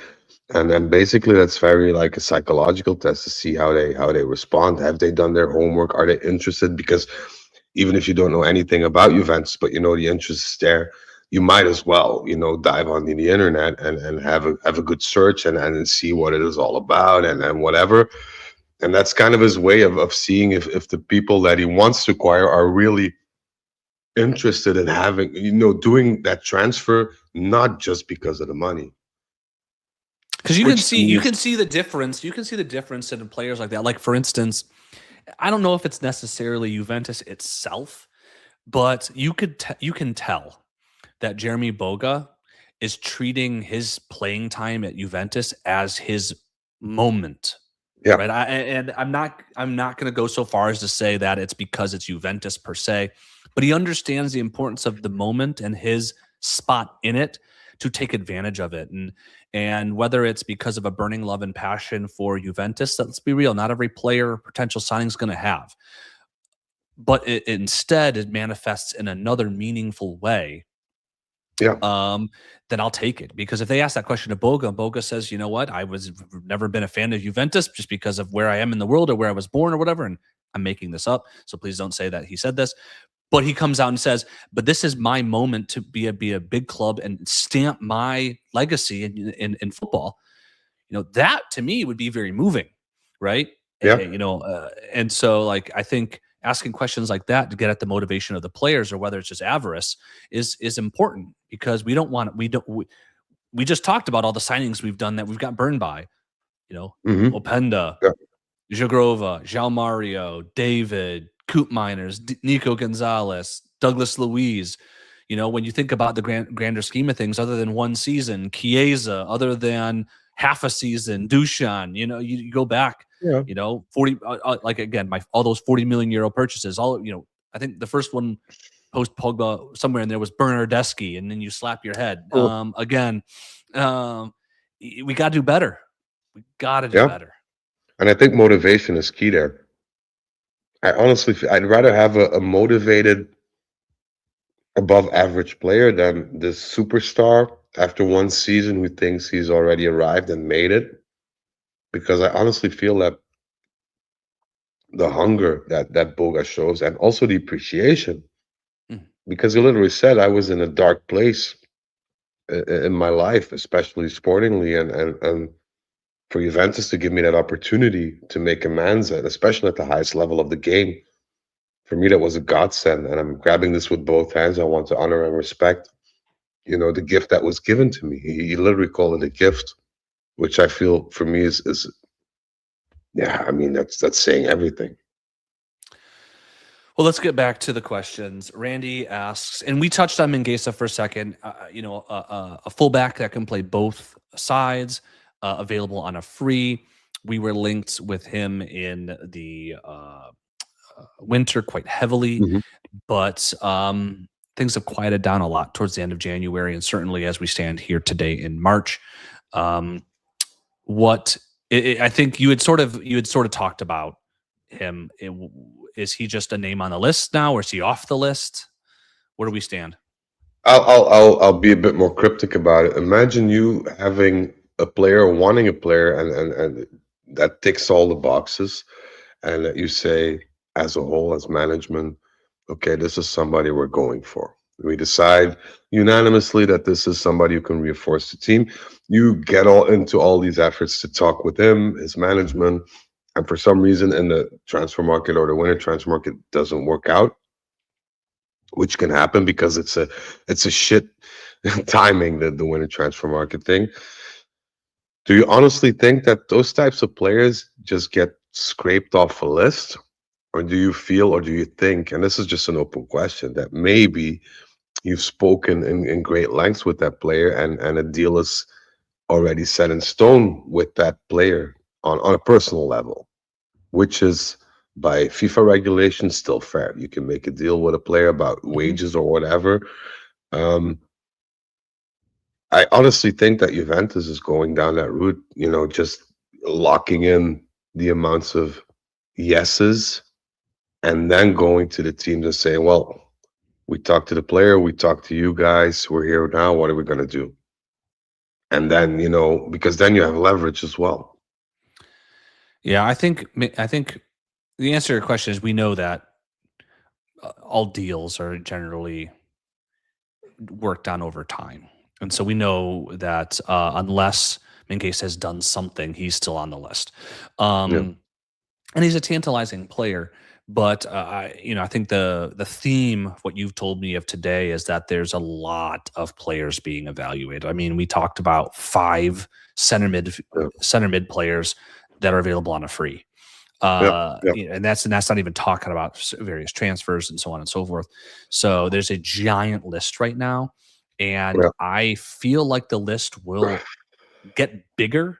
And then basically that's very like a psychological test to see how they respond. Have they done their homework? Are they interested? Because even if you don't know anything about Juventus, but the interest is there, you might as well, dive on the internet and have a good search and see what it is all about and whatever. And that's kind of his way of seeing if the people that he wants to acquire are really interested in having, doing that transfer, not just because of the money. Because you can Which to see me you is, can see the difference. You can see the difference in players like that. Like for instance, I don't know if it's necessarily Juventus itself, but you can tell that Jeremy Boga is treating his playing time at Juventus as his moment, yeah, right? And I'm not going to go so far as to say that it's because it's Juventus per se, but he understands the importance of the moment and his spot in it to take advantage of it. And whether it's because of a burning love and passion for Juventus, let's be real, not every player or potential signing is going to have, but instead it manifests in another meaningful way, yeah. then I'll take it. Because if they ask that question to Boga, and Boga says, you know what, I was never been a fan of Juventus just because of where I am in the world or where I was born or whatever, and I'm making this up, so please don't say that he said this. But he comes out and says, but this is my moment to be a big club and stamp my legacy in football. That to me would be very moving, right? Yeah. And so like I think asking questions like that to get at the motivation of the players, or whether it's just avarice, is important, because we just talked about all the signings we've done that we've got burned by, Hmm. Openda, Yeah. Jagrova, João Mario, David, Coop Miners, Nico Gonzalez, Douglas Luiz. When you think about the grander scheme of things, other than one season, Chiesa, other than half a season, Dushan, you go back, Yeah. 40, like again, all those 40 million euro purchases, I think the first one post Pogba somewhere in there was Bernardeschi, and then you slap your head. Oh, Again, um, we got to do better. We got to do yeah. better. And I think motivation is key there. I honestly, I'd rather have a motivated, above average player than this superstar after one season who thinks he's already arrived and made it. Because I honestly feel that the hunger that Boga shows, and also the appreciation, Mm. because he literally said, I was in a dark place in my life, especially sportingly, and for Juventus to give me that opportunity to make amends, and especially at the highest level of the game, for me that was a godsend, and I'm grabbing this with both hands. I want to honor and respect, the gift that was given to me. He literally called it a gift, which I feel for me is yeah. I mean, that's saying everything. Well, let's get back to the questions. Randy asks, and we touched on Mingueza for a second. A fullback that can play both sides, available on a free. We were linked with him in the winter quite heavily, Mhm. but things have quieted down a lot towards the end of January, and certainly as we stand here today in March. Um, what I think you had sort of talked about him. Is he just a name on the list now, or is he off the list? Where do we stand? I'll be a bit more cryptic about it. Imagine you having a player, wanting a player, and that ticks all the boxes, and that you say, as a whole, as management, okay, this is somebody we're going for. We decide unanimously that this is somebody who can reinforce the team. You get all into all these efforts to talk with him, his management, and for some reason in the transfer market or the winter transfer market doesn't work out, which can happen because it's a shit timing, the winter transfer market thing. Do you honestly think that those types of players just get scraped off a list? Or do you feel, or do you think, and this is just an open question, that maybe you've spoken in great lengths with that player, and a deal is already set in stone with that player on a personal level, which is by FIFA regulations still fair. You can make a deal with a player about Mhm. wages or whatever. Um, I honestly think that Juventus is going down that route, just locking in the amounts of yeses, and then going to the teams and saying, well, we talked to the player, we talked to you guys, we're here now, what are we going to do? And then, because then you have leverage as well. Yeah, I think the answer to your question is we know that all deals are generally worked on over time, and so we know that unless Minguez has done something, he's still on the list. Yeah. Um, and he's a tantalizing player. But I think the theme of what you've told me of today is that there's a lot of players being evaluated. I mean, we talked about 5 center mid Yeah. center mid players that are available on a free. Yeah. Yeah. And that's not even talking about various transfers and so on and so forth. So there's a giant list right now, and Yeah. I feel like the list will get bigger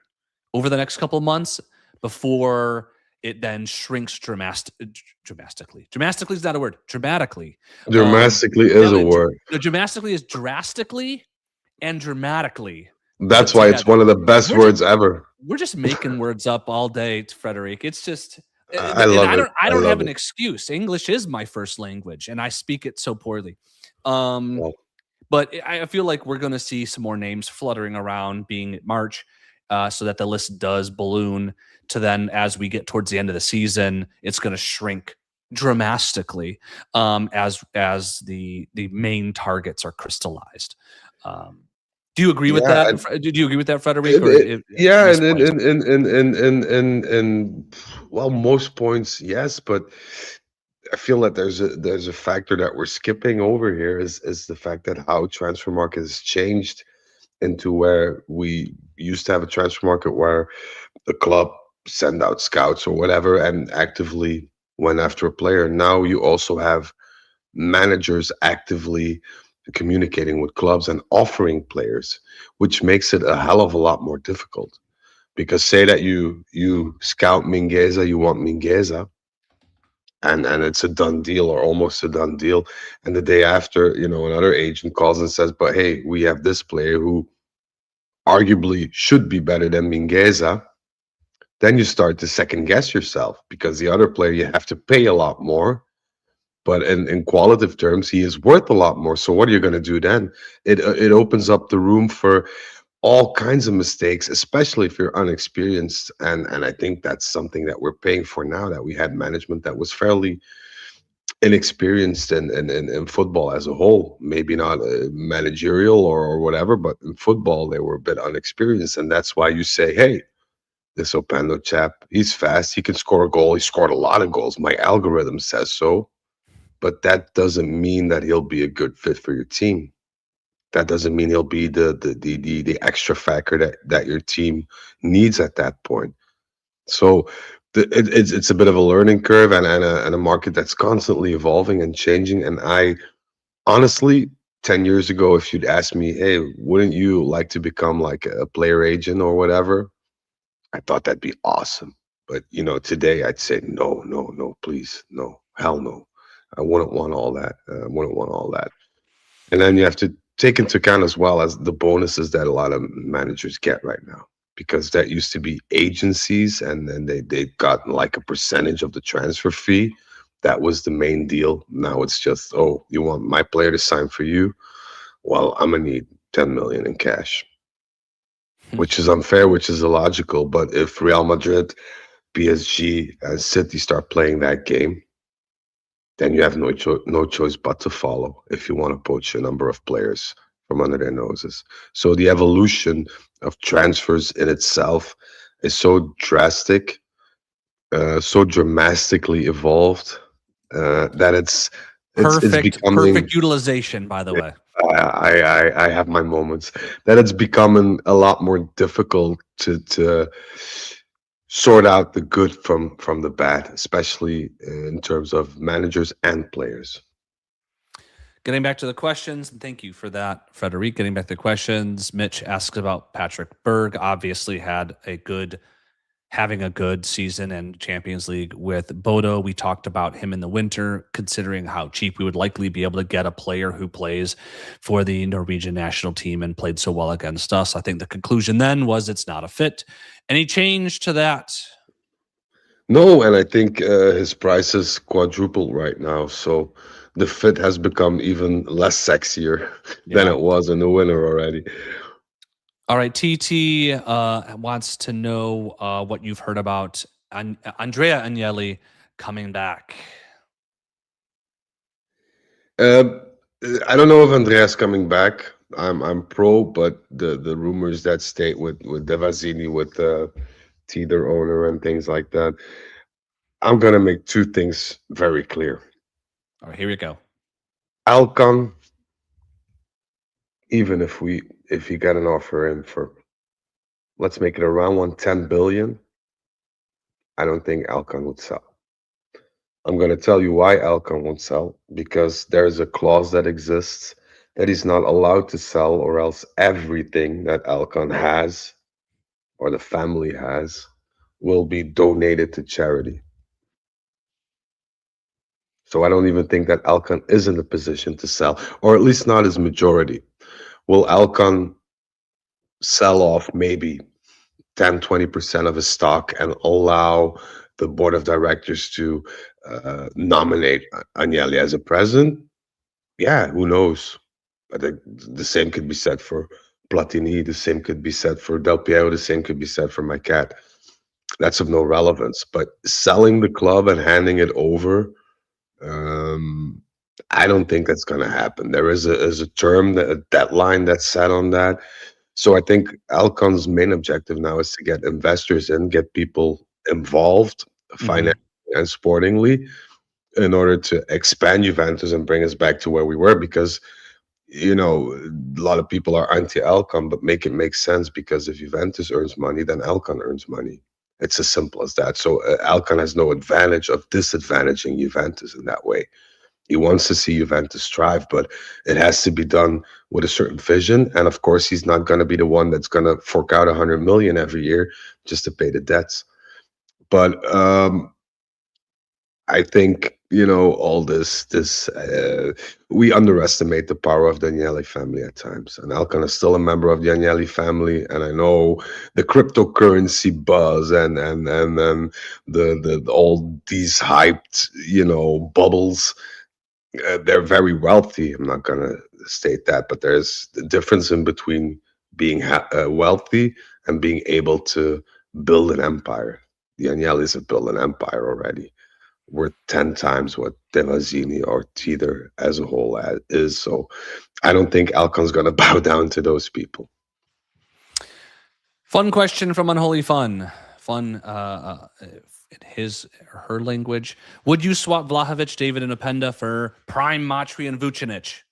over the next couple of months before it then shrinks dramatically. Dramatically is not a word. Dramatically. Dramatically is a No, word. no, dramatically is drastically and dramatically put That's why it's one together. of the best We're just words ever. we're just making words up all day, Frederic. It's just, I and love I it. don't I I don't have love an it. excuse. English is my first language, and I speak it so poorly. Um, Well, but I feel like we're going to see some more names fluttering around being March, so that the list does balloon to then as we get towards the end of the season, it's going to shrink dramatically as the main targets are crystallized. Um, do you agree with yeah, that? Do you agree with that, Frederic, and or yeah, and misplaced? well, most points, yes, but I feel that there's a factor that we're skipping over here, is the fact that how transfer market has changed into where we used to have a transfer market where the club send out scouts or whatever and actively went after a player. Now you also have managers actively communicating with clubs and offering players, which makes it a hell of a lot more difficult. Because say that you scout Mingueza, you want Mingueza, and it's a done deal or almost a done deal, and the day after, another agent calls and says, "But hey, we have this player who arguably should be better than Mingueza." Then you start to second guess yourself because the other player you have to pay a lot more, but in qualitative terms, he is worth a lot more. So what are you going to do then? It opens up the room for all kinds of mistakes, especially if you're unexperienced. And I think that's something that we're paying for now. That we had management that was fairly inexperienced in football as a whole. Maybe not managerial or whatever, but in football they were a bit unexperienced, and that's why you say, "Hey, this Opando chap, he's fast. He can score a goal. He scored a lot of goals. My algorithm says so." But that doesn't mean that he'll be a good fit for your team. That doesn't mean he'll be the extra factor that your team needs at that point. So it's a bit of a learning curve and a market that's constantly evolving and changing. And I honestly, 10 years ago, if you'd asked me, "Hey, wouldn't you like to become like a player agent or whatever?" I thought that'd be awesome. But today I'd say no, no, no, please, no, hell no. I wouldn't want all that. I wouldn't want all that. And then you have to take into account as well as the bonuses that a lot of managers get right now. Because that used to be agencies and then they got like a percentage of the transfer fee. That was the main deal. Now it's just, oh, you want my player to sign for you? Well, I'm gonna need 10 million in cash, which is unfair, which is illogical. But if Real Madrid, PSG, and City start playing that game, then you have no choice but to follow if you want to poach a number of players from under their noses. So the evolution of transfers in itself is so drastic, so dramatically evolved that it's becoming. Perfect utilization, by the way. I have my moments that it's becoming a lot more difficult to sort out the good from the bad, especially in terms of managers and players. Getting back to the questions, and thank you for that, Frederic. Getting back to the questions, Mitch asks about Patrick Berg. Obviously, having a good season and Champions League with Bodo. We talked about him in the winter, considering how cheap we would likely be able to get a player who plays for the Norwegian national team and played so well against us. I think the conclusion then was it's not a fit. Any change to that? No, and I think his price is quadrupled right now, so the fit has become even less sexier than Yeah. it was in the winter already. All right. TT wants to know what you've heard about Andrea Agnelli coming back. Uh, I don't know if Andreas coming back. I'm pro, but the rumors that state with Devazini, with the Teeter owner and things like that, I'm gonna make two things very clear. All right, here we go. Alcon, even if you get an offer in for, let's make it around 110 billion, I don't think Alcon would sell. I'm gonna tell you why Alcon won't sell, because there's a clause that exists that he's not allowed to sell, or else everything that Alcon has or the family has will be donated to charity. So I don't even think that Alcon is in a position to sell, or at least not his majority. Will Alcon sell off maybe 10-20% of his stock and allow the board of directors to nominate Agnelli as a president? Yeah, who knows? I think the same could be said for Platini, the same could be said for Del Piero, the same could be said for my cat. That's of no relevance. But selling the club and handing it over, um, I don't think that's going to happen. There is a term, that a deadline that's set on that. So I think Alcon's main objective now is to get investors in, get people involved Mhm. financially and sportingly, in order to expand Juventus and bring us back to where we were. Because a lot of people are anti Alcon, but make it make sense, because if Juventus earns money, then Alcon earns money. It's as simple as that. So Alcon has no advantage of disadvantaging Juventus in that way. He wants to see Juventus thrive, but it has to be done with a certain vision. And of course, he's not going to be the one that's going to fork out 100 million every year just to pay the debts. But I think all this we underestimate the power of the Agnelli family at times. And Alcon is still a member of the Agnelli family, and I know the cryptocurrency buzz and the all these hyped bubbles. They're very wealthy. I'm not gonna state that, but there's the difference in between being wealthy and being able to build an empire. The Agnellis have built an empire already worth 10 times what Devazini or Teeter as a whole is. So I don't think Alcon's going to bow down to those people. Fun question from Unholy Fun. Fun in his or her language. Would you swap Vlahovic, David, and Openda for Prime, Matri, and Vucinic?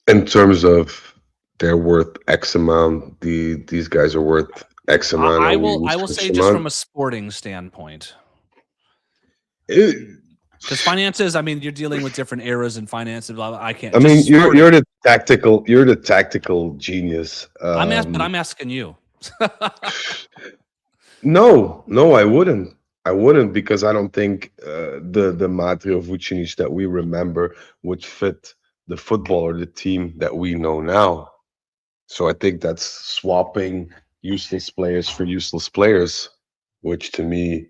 In terms of they're worth X amount, these guys are worth X amount. I will say just from a sporting standpoint. Because finances, I mean, you're dealing with different eras and finances. Blah, blah, I can't. I mean, you're the tactical genius. I'm asking you. No, I wouldn't. I wouldn't, because I don't think the Matri or Vucinic that we remember would fit the football or the team that we know now. So I think that's swapping useless players for useless players, which to me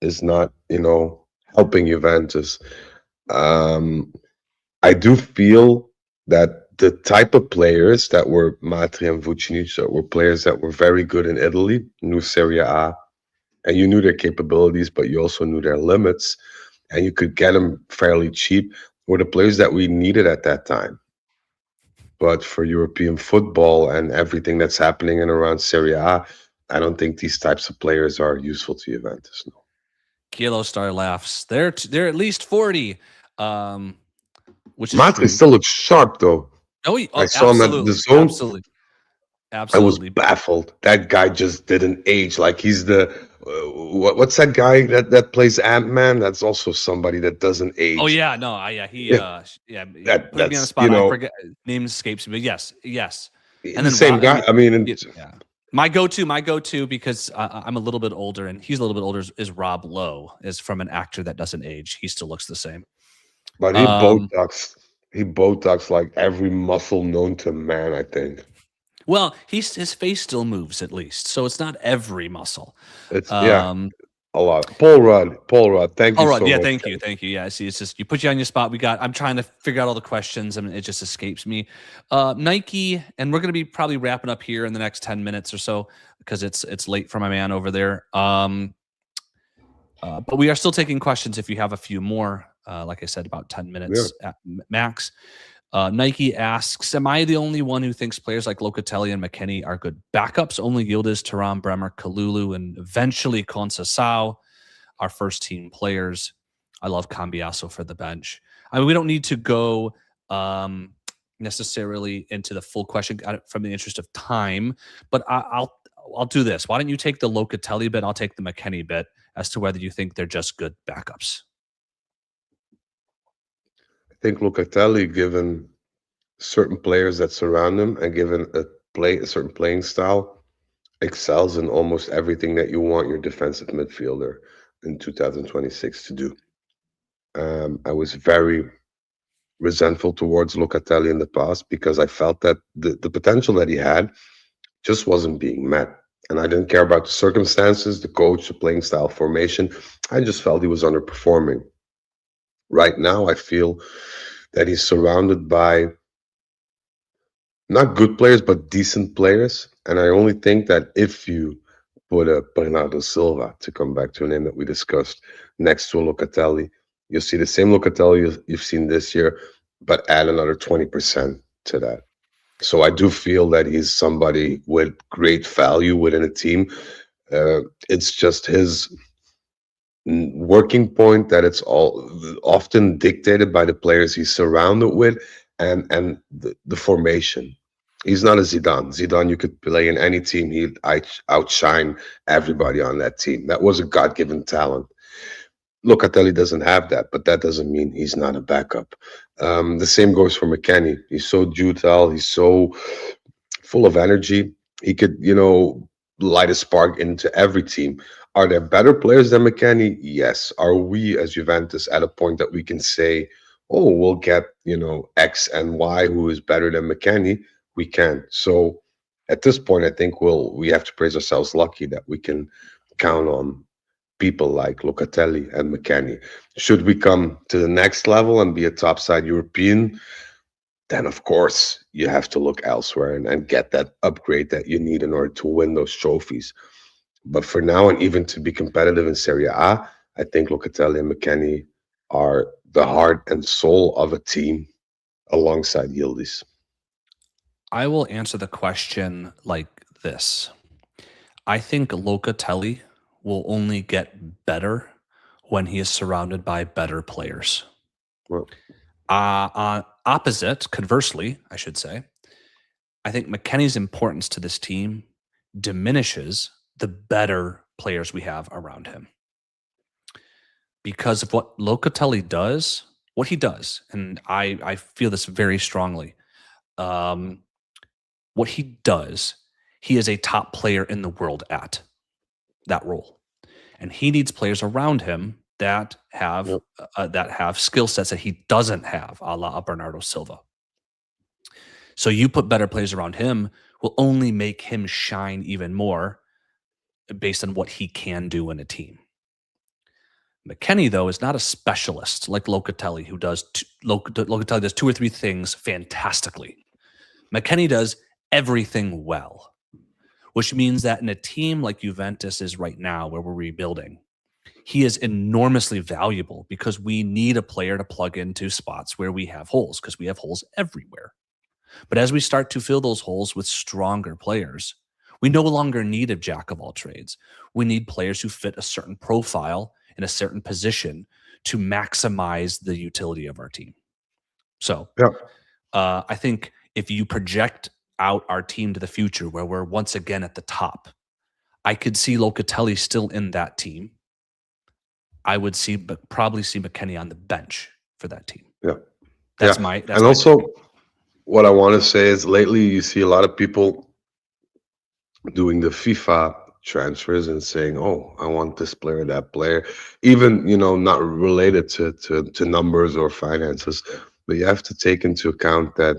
is not, helping Juventus. I do feel that the type of players that were Matri and Vucinic that were players that were very good in Italy, knew Serie A, and you knew their capabilities, but you also knew their limits, and you could get them fairly cheap, were the players that we needed at that time. But for European football and everything that's happening in around Serie A, I don't think these types of players are useful to Juventus. No. Kilo Star laughs. They're at least 40, which is Matri true. still looks sharp, though. I saw him at the zone. Absolutely. I was baffled. That guy just didn't age. Like he's the what's that guy that plays Ant-Man? That's also somebody that doesn't age. Oh yeah, no, put me on the spot. I forget, name escapes me, but yes. And then the same guy. I mean, yeah. My go-to, because I'm a little bit older and he's a little bit older, is Rob Lowe. Is from an actor that doesn't age. He still looks the same. But he Botox like every muscle known to man, I think. Well, his face still moves at least, so it's not every muscle. It's a lot. Paul Rudd, thank you so much. Yeah, thank you. Yeah, see, it's just you put you on your spot. I'm trying to figure out all the questions, and it just escapes me. Nike, and we're going to be probably wrapping up here in the next 10 minutes or so because it's late for my man over there. But we are still taking questions if you have a few more. Like I said, about 10 minutes at max. Nike asks, am I the only one who thinks players like Locatelli and McKennie are good backups? Only Yildiz, Thuram, Bremer, Kalulu, and eventually Conceição are first-team players. I love Cambiasso for the bench. I mean, we don't need to go necessarily into the full question from the interest of time, but I'll do this. Why don't you take the Locatelli bit? I'll take the McKennie bit as to whether you think they're just good backups. I think Locatelli, given certain players that surround him and given a certain playing style, excels in almost everything that you want your defensive midfielder in 2026 to do. I was very resentful towards Locatelli in the past because I felt that the potential that he had just wasn't being met. And I didn't care about the circumstances, the coach, the playing style, formation. I just felt he was underperforming. Right now, I feel that he's surrounded by not good players, but decent players. And I only think that if you put a Bernardo Silva, to come back to a name that we discussed, next to a Locatelli, you'll see the same Locatelli you've seen this year, but add another 20% to that. So I do feel that he's somebody with great value within a team. It's just his working point that it's all often dictated by the players he's surrounded with and the formation. He's not a Zidane. Zidane, you could play in any team. He'd outshine everybody on that team. That was a God-given talent. Locatelli doesn't have that, but that doesn't mean he's not a backup. The same goes for McKennie. He's so ductile. He's so full of energy. He could, light a spark into every team. Are there better players than McKennie? Yes. Are we as Juventus at a point that we can say, oh, we'll get, X and Y who is better than McKennie? We can. So at this point, I think we have to praise ourselves lucky that we can count on people like Locatelli and McKennie. Should we come to the next level and be a topside European, then of course you have to look elsewhere and get that upgrade that you need in order to win those trophies. But for now, and even to be competitive in Serie A, I think Locatelli and McKennie are the heart and soul of a team alongside Yildiz. I will answer the question like this. I think Locatelli will only get better when he is surrounded by better players. Well, Conversely, I should say, I think McKennie's importance to this team diminishes the better players we have around him. Because of what Locatelli does, what he does, and I feel this very strongly. What he does, he is a top player in the world at that role, and he needs players around him that have yep, skill sets that he doesn't have, a la Bernardo Silva. So you put better players around him will only make him shine even more based on what he can do in a team. McKennie, though, is not a specialist like Locatelli, who does Locatelli does two or three things fantastically. McKennie does everything well, which means that in a team like Juventus is right now, where we're rebuilding, he is enormously valuable because we need a player to plug into spots where we have holes, because we have holes everywhere. But as we start to fill those holes with stronger players, we no longer need a jack of all trades. We need players who fit a certain profile in a certain position to maximize the utility of our team. So yeah, I think if you project out our team to the future where we're once again at the top, I could see Locatelli still in that team. I would probably see McKennie on the bench for that team. yeah, That's yeah. my And also, what I want to say is lately you see a lot of people doing the FIFA transfers and saying, "Oh, I want this player, that player," even not related to numbers or finances. But you have to take into account that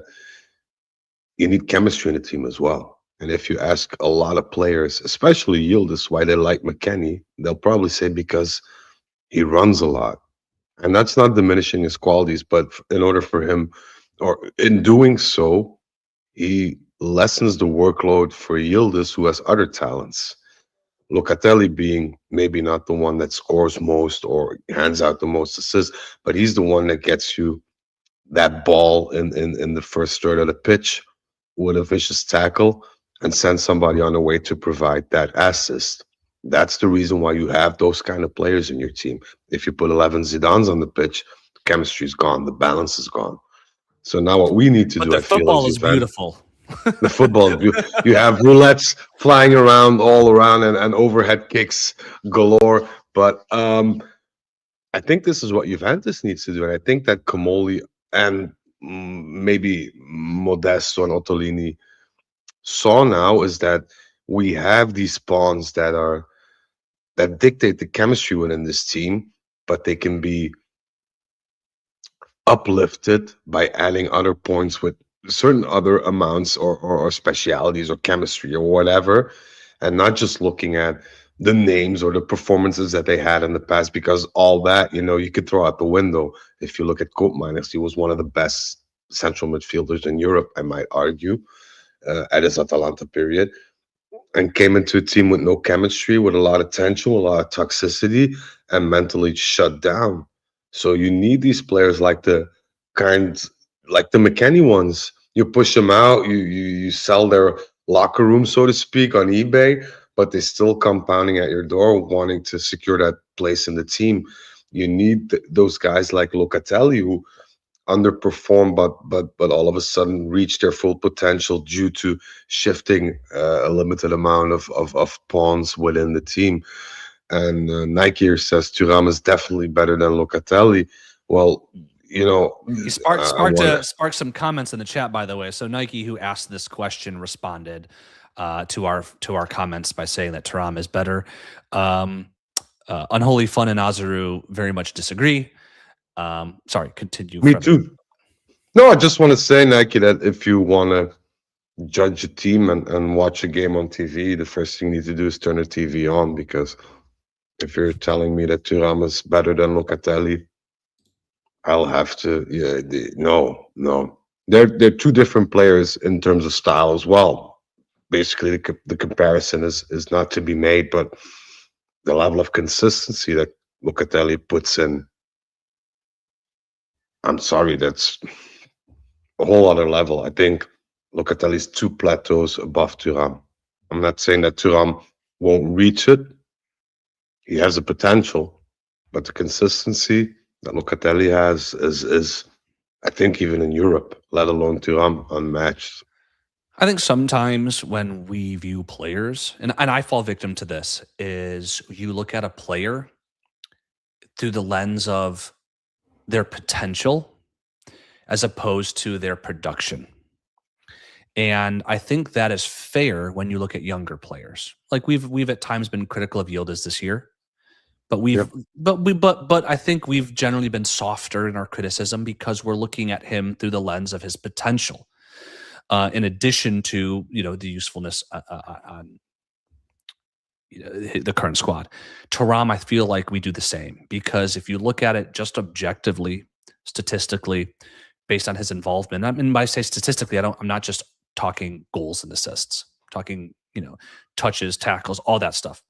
you need chemistry in the team as well. And if you ask a lot of players, especially Yildiz, why they like McKennie, they'll probably say because he runs a lot. And that's not diminishing his qualities, but in order for him, or in doing so, he lessens the workload for Yildiz, who has other talents. Locatelli being maybe not the one that scores most or hands out the most assists, but he's the one that gets you that ball in the first third of the pitch with a vicious tackle and send somebody on the way to provide that assist. That's the reason why you have those kind of players in your team. If you put 11 Zidans on the pitch, the chemistry is gone, the balance is gone. So now what we need to but do, the I feel, as football is Juventus, beautiful. the football, you have roulettes flying around all around and overhead kicks galore. But I think this is what Juventus needs to do. And I think that Comoli and maybe Modesto and Ottolini saw now is that we have these pawns that dictate the chemistry within this team, but they can be uplifted by adding other points with certain other amounts or specialities or chemistry or whatever, and not just looking at the names or the performances that they had in the past, because all that, you could throw out the window. If you look at Koopmeiners, he was one of the best central midfielders in Europe, I might argue, at his Atalanta period, and came into a team with no chemistry, with a lot of tension, a lot of toxicity, and mentally shut down. So you need these players like the McKennie ones. You push them out, you sell their locker room, so to speak, on eBay, but they still come pounding at your door, wanting to secure that place in the team. You need those guys like Locatelli, who underperform, but all of a sudden reach their full potential due to shifting a limited amount of pawns within the team. And Nike here says Thuram is definitely better than Locatelli. Well, you know, He I want to. sparked some comments in the chat, by the way. So Nike, who asked this question, responded to our comments by saying that Thuram is better. Unholy Fun and Azaru very much disagree. Sorry, continue. Me too. No, I just want to say, Nike, that if you want to judge a team and watch a game on TV, the first thing you need to do is turn the TV on, because if you're telling me that Thuram is better than Locatelli, I'll have to. Yeah, no. They're two different players in terms of style as well. Basically, the comparison is not to be made, but the level of consistency that Locatelli puts in, I'm sorry, that's a whole other level. I think Locatelli's two plateaus above Thuram. I'm not saying that Thuram won't reach it. He has the potential, but the consistency that Locatelli has is I think even in Europe, let alone Thuram, unmatched. I think sometimes when we view players, and I fall victim to this, is you look at a player through the lens of their potential as opposed to their production. And I think that is fair when you look at younger players. Like we've at times been critical of Yildiz this year, but Yep. but I think we've generally been softer in our criticism because we're looking at him through the lens of his potential, in addition to the usefulness on the current squad. Thuram, I feel like we do the same, because if you look at it just objectively, statistically, based on his involvement, I mean, when I say statistically, I'm not just talking goals and assists, I'm talking touches, tackles, all that stuff.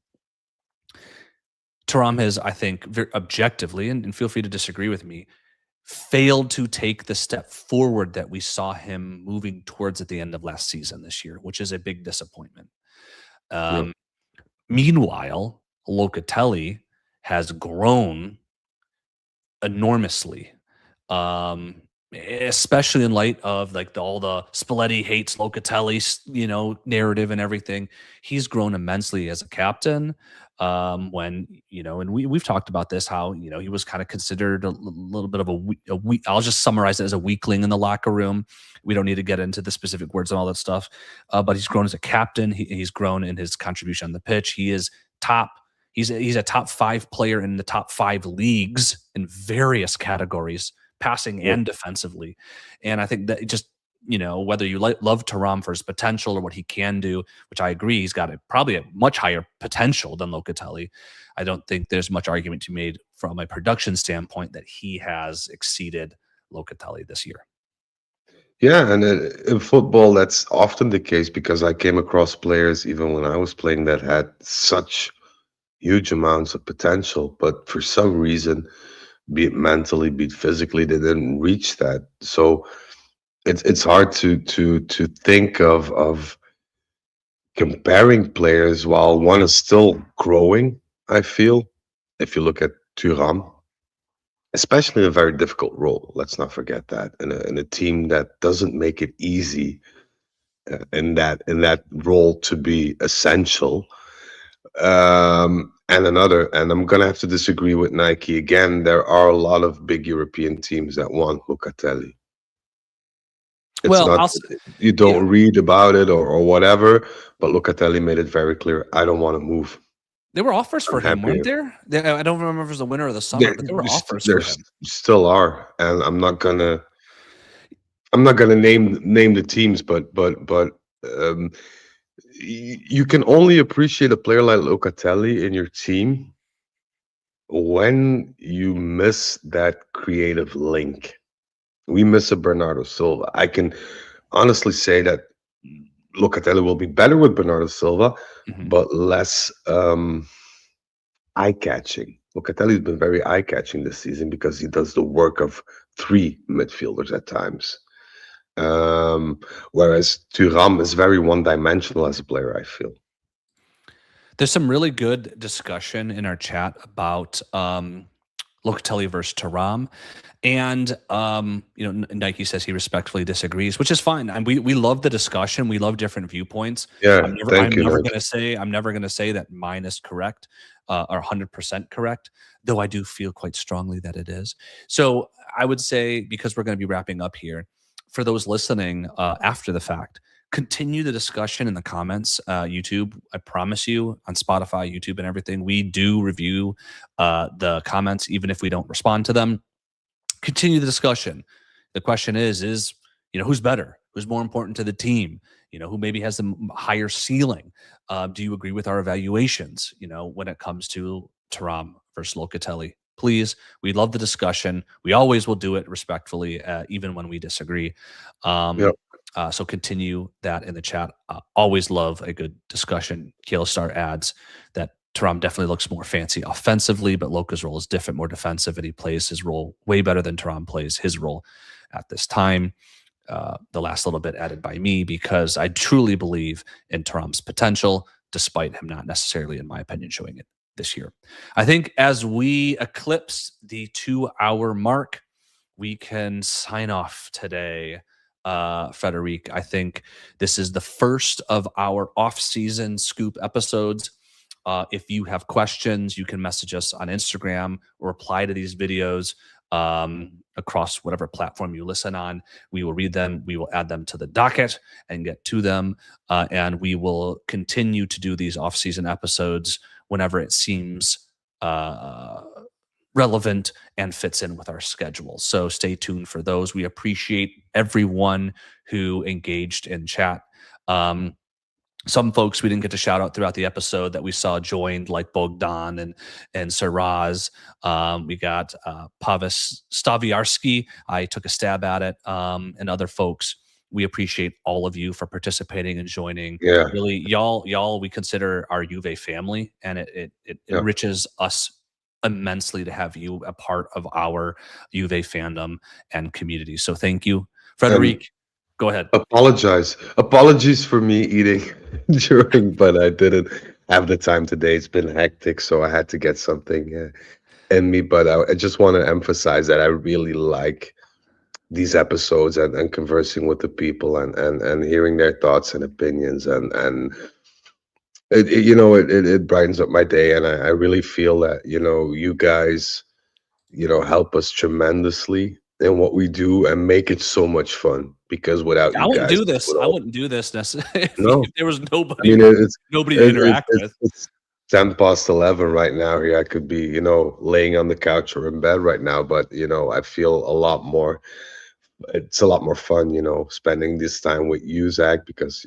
Thuram has, I think, very objectively, and feel free to disagree with me, failed to take the step forward that we saw him moving towards at the end of last season this year, which is a big disappointment. Yep. Meanwhile, Locatelli has grown enormously, especially in light of like all the Spalletti hates Locatelli, narrative and everything. He's grown immensely as a captain. When and we've talked about this, how he was kind of considered a little bit of a weak. I'll just summarize it as a weakling in the locker room. We don't need to get into the specific words and all that stuff, but he's grown as a captain. He's grown in his contribution on the pitch. He is top. He's a top 5 player in the top 5 leagues in various categories, passing Yep. and defensively. And I think that just whether you love Thuram for his potential or what he can do, which I agree, he's got probably a much higher potential than Locatelli. I don't think there's much argument to be made from a production standpoint that he has exceeded Locatelli this year. Yeah, and in football, that's often the case, because I came across players even when I was playing that had such huge amounts of potential, but for some reason, be it mentally, be it physically, they didn't reach that. So it's hard to think of comparing players while one is still growing. I feel, if you look at Thuram, especially in a very difficult role, let's not forget that, in a team that doesn't make it easy, in that role to be essential. And I'm gonna have to disagree with Nike again. There are a lot of big European teams that want Locatelli. It's Well, not, you yeah, don't read about it or whatever, but Locatelli made it very clear. I don't want to move. there were offers I'm for him, happy weren't here. there? I don't remember if it was the winter or the summer, There, but there were offers there for him. still are, and I'm not gonna name the teams, but um, you can only appreciate a player like Locatelli in your team when you miss that creative link. We miss a Bernardo Silva. I can honestly say that Locatelli will be better with Bernardo Silva, Mhm. but less eye-catching. Locatelli's been very eye-catching this season because he does the work of 3 midfielders at times. Um, Whereas Thuram is very one-dimensional as a player, I feel. There's some really good discussion in our chat about Locatelli versus Thuram. And Nike says he respectfully disagrees, which is fine. And we love the discussion. We love different viewpoints. Yeah, I'm never thank I'm you, never Nike. gonna say I'm never gonna say that mine is correct or 100% correct, though I do feel quite strongly that it is. So I would say, because we're going to be wrapping up here, for those listening after the fact, continue the discussion in the comments. YouTube, I promise you, on Spotify, YouTube, and everything, we do review the comments, even if we don't respond to them. Continue the discussion. The question is who's better? Who's more important to the team? Who maybe has the higher ceiling? Do you agree with our evaluations? When it comes to Thuram versus Locatelli, please. We love the discussion. We always will do it respectfully, even when we disagree. Yep. So continue that in the chat. Always love a good discussion. Keylstar adds that Thuram definitely looks more fancy offensively, but Loca's role is different, more defensive, and he plays his role way better than Thuram plays his role at this time. The last little bit added by me, because I truly believe in Thuram's potential, despite him not necessarily, in my opinion, showing it this year. I think as we eclipse the 2-hour mark, we can sign off today. Frederic, I think this is the first of our off-season scoop episodes. If you have questions, you can message us on Instagram or reply to these videos across whatever platform you listen on. We will read them. We will add them to the docket and get to them. And we will continue to do these off-season episodes whenever it seems relevant and fits in with our schedule. So stay tuned for those. We appreciate everyone who engaged in chat. Some folks we didn't get to shout out throughout the episode that we saw joined, like Bogdan and Saraz. We got Pavis Staviarski. I took a stab at it, and other folks. We appreciate all of you for participating and joining. Yeah. Really, y'all, we consider our Juve family, and it enriches us immensely to have you a part of our Juve fandom and community. So thank you, Frederic. Go ahead. Apologies for me eating during, but I didn't have the time today. It's been hectic, so I had to get something in me. But I just want to emphasize that I really like these episodes and conversing with the people and hearing their thoughts and opinions and it brightens up my day, and I really feel that you guys help us tremendously in what we do and make it so much fun, because without I you wouldn't guys do this this. would I all wouldn't do this necessarily no. if there was I nobody mean, nobody to interact with. it's 10 past 11 right now here. I could be laying on the couch or in bed right now, but I feel it's a lot more fun spending this time with you, Zach, because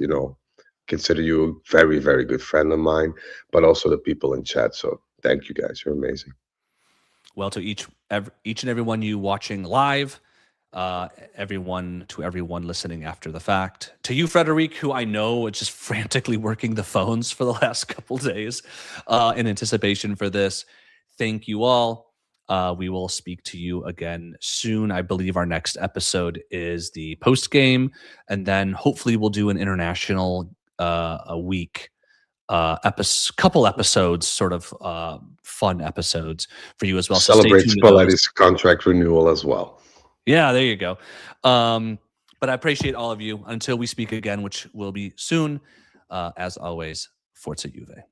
consider you a very, very good friend of mine, but also the people in chat. So thank you guys. You're amazing. Well, to each and every one you watching live, everyone listening after the fact, to you, Frederic, who I know is just frantically working the phones for the last couple days in anticipation for this. Thank you all. We will speak to you again soon. I believe our next episode is the post game, and then hopefully we'll do an international a week couple episodes, sort of fun episodes for you as well. So Celebrate stay tuned to those. Spalletti's contract renewal as well. Yeah, there you go. But I appreciate all of you. Until we speak again, which will be soon, as always, Forza Juve.